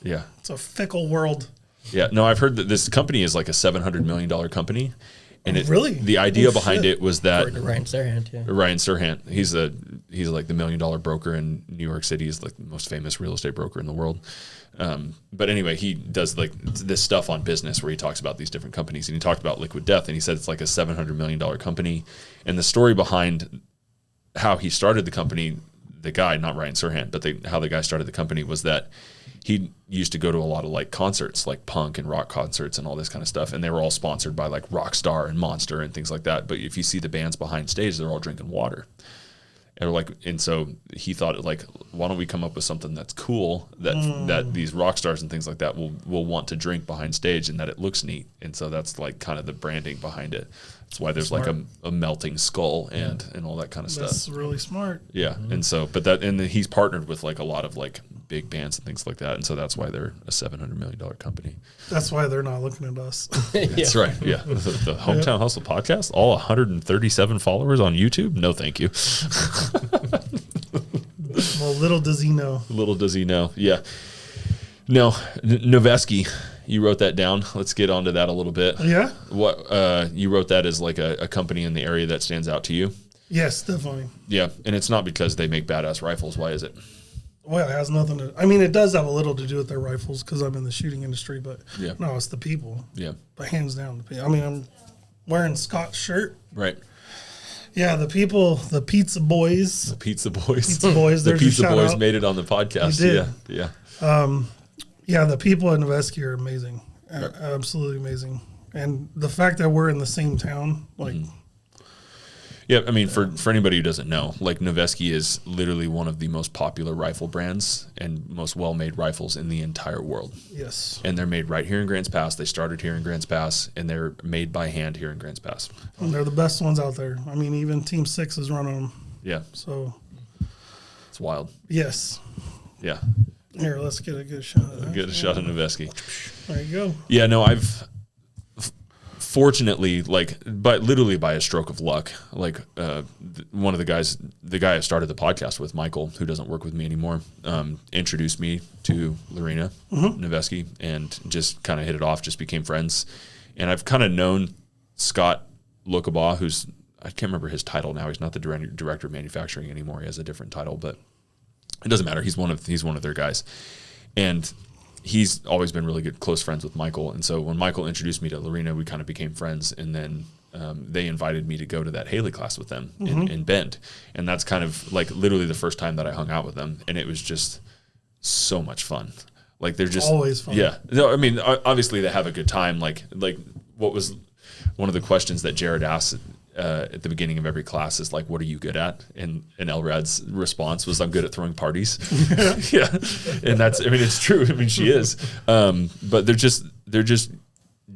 Yeah, It's a fickle world. yeah. No, I've heard that this company is like a $700 million company, and Really? the idea Oh, behind shit. it was that According to Ryan Serhant, yeah. Ryan Serhant, he's like the $1 million broker in New York City. He's like the most famous real estate broker in the world. But anyway, he does like this stuff on business where he talks about these different companies, and he talked about Liquid Death, and he said it's like a $700 million company. And the story behind how he started the company, the guy, not Ryan Serhant, but how the guy started the company was that he used to go to a lot of like concerts, like punk and rock concerts and all this kind of stuff. And they were all sponsored by like Rockstar and Monster and things like that. But if you see the bands behind stage, they're all drinking water. And so he thought like, why don't we come up with something that's cool that these rock stars and things like that will want to drink behind stage, and that it looks neat. And so that's like kind of the branding behind it. That's why there's like a melting skull and all that kind of That's stuff. really smart. Yeah. And so, and then he's partnered with like a lot of like big bands and things like that. And so that's why they're a $700 million company. That's why they're not looking at us. That's right. Yeah. The Hometown Hustle podcast, all 137 followers on YouTube. No, thank you. Well, little does he know. Little does he know. Yeah. No, Nevesky, you wrote that down. Let's get onto that a little bit. Yeah? What you wrote that as like a company in the area that stands out to you. Yes, definitely. Yeah. And it's not because they make badass rifles. Why is it? Well, it has nothing to. I mean, it does have a little to do with their rifles because I'm in the shooting industry, but Yeah. no, it's the people. Yeah. But hands down, the people. I mean, I'm wearing Scott's shirt. Right. Yeah, the people, the pizza boys. The Pizza Boys. Pizza Boys, The there's your Pizza shout Boys out. made it on the podcast. They did. Yeah. Yeah, the people in Nevesky are amazing. Absolutely amazing. And the fact that we're in the same town, like, Yeah, I mean, for anybody who doesn't know, like Nevesky is literally one of the most popular rifle brands and most well-made rifles in the entire world. yes. And they're made right here in Grants Pass. They started here in Grants Pass, and they're made by hand here in Grants Pass. And they're the best ones out there. I mean, even Team 6 is running them. Yeah, So, it's wild. yes. Yeah, Here, let's get a good shot of that. get a shot of Nevesky. There you go. Yeah, no, fortunately, like, but literally by a stroke of luck, like one of the guy I started the podcast with, Michael, who doesn't work with me anymore, introduced me to Lorena Nevesky, and just kind of hit it off, just became friends. And I've kind of known Scott Lokabaugh, who's, I can't remember his title now. He's not the director of manufacturing anymore. He has a different title, but it doesn't matter. He's one of their guys. And he's always been really good, close friends with Michael. And so when Michael introduced me to Lorena, we kind of became friends. And then they invited me to go to that Haley class with them in Bend. And that's kind of like literally the first time that I hung out with them. And it was just so much fun. Like they're just always fun. Yeah. No, I mean, obviously they have a good time. Like what was one of the questions that Jared asked at the beginning of every class is like, what are you good at? And Elrad's response was, I'm good at throwing parties. Yeah. And that's, I mean, it's true. I mean, she is. But they're just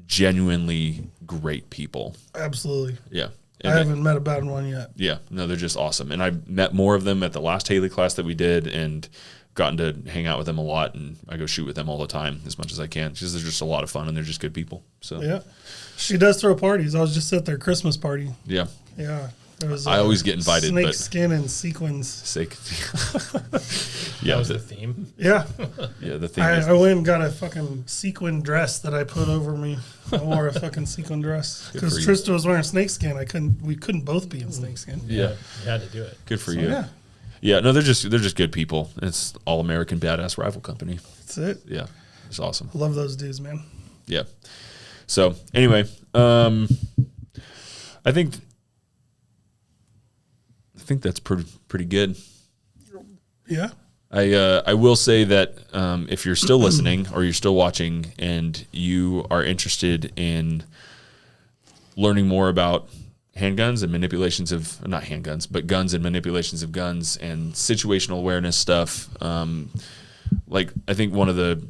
genuinely great people. Absolutely. Yeah. I haven't met a bad one yet. Yeah. No, they're just awesome. And I met more of them at the last Haley class that we did and gotten to hang out with them a lot. And I go shoot with them all the time as much as I can because they're just a lot of fun and they're just good people. So yeah. She does throw parties. I was just at their Christmas party. Yeah. Yeah. It was, I always get invited. Snake but skin and sequins. Sake. Yeah. That was the theme. Yeah. Yeah, the theme I went and got a fucking sequin dress that I put over me. I wore a fucking sequin dress because Trista was wearing snakeskin. We couldn't both be in snakeskin. Yeah. You had to do it. Good for So, you. yeah. Yeah, no, they're just good people. It's all American badass rival company. That's it. Yeah, it's awesome. I love those dudes, man. Yeah. So anyway, I think that's pretty good. Yeah. I will say that if you're still listening or you're still watching and you are interested in learning more about handguns and manipulations of, not handguns, but guns and manipulations of guns and situational awareness stuff. Like I think one of the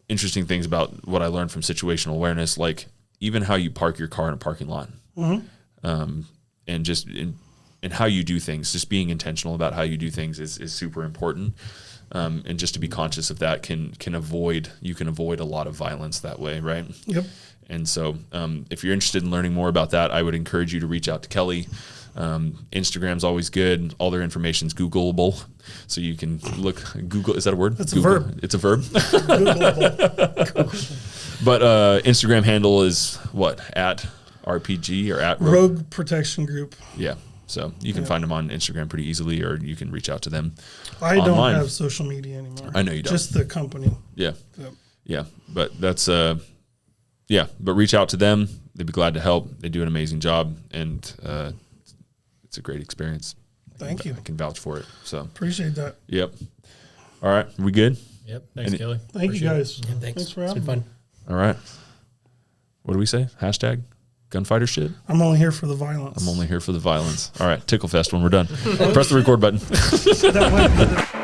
interesting things about what I learned from situational awareness, like even how you park your car in a parking lot, and just and how you do things, just being intentional about how you do things is super important. And just to be conscious of that can avoid a lot of violence that way. Right. Yep. And so if you're interested in learning more about that, I would encourage you to reach out to Kelly. Instagram's always good. All their information's Googleable. So you can Google. Is that a word? It's Google. a verb. It's a verb. Googleable. But Instagram handle is what? At RPG or at Rogue Protection Group. Yeah. So you can find them on Instagram pretty easily, or you can reach out to them. I online. don't have social media anymore. I know you don't. Just the company. Yeah. Yep. Yeah. But that's yeah, but reach out to them. They'd be glad to help. They do an amazing job, and it's a great experience. Thank you. I can vouch for it. So Appreciate that. Yep. All right, we good? Yep. Thanks, Kelly. Thank you guys. Yeah, thanks. for It's having been me. fun. All right. What do we say? Hashtag gunfighter shit. I'm only here for the violence. I'm only here for the violence. All right, Tickle Fest when we're done. Press the record button. That might be the-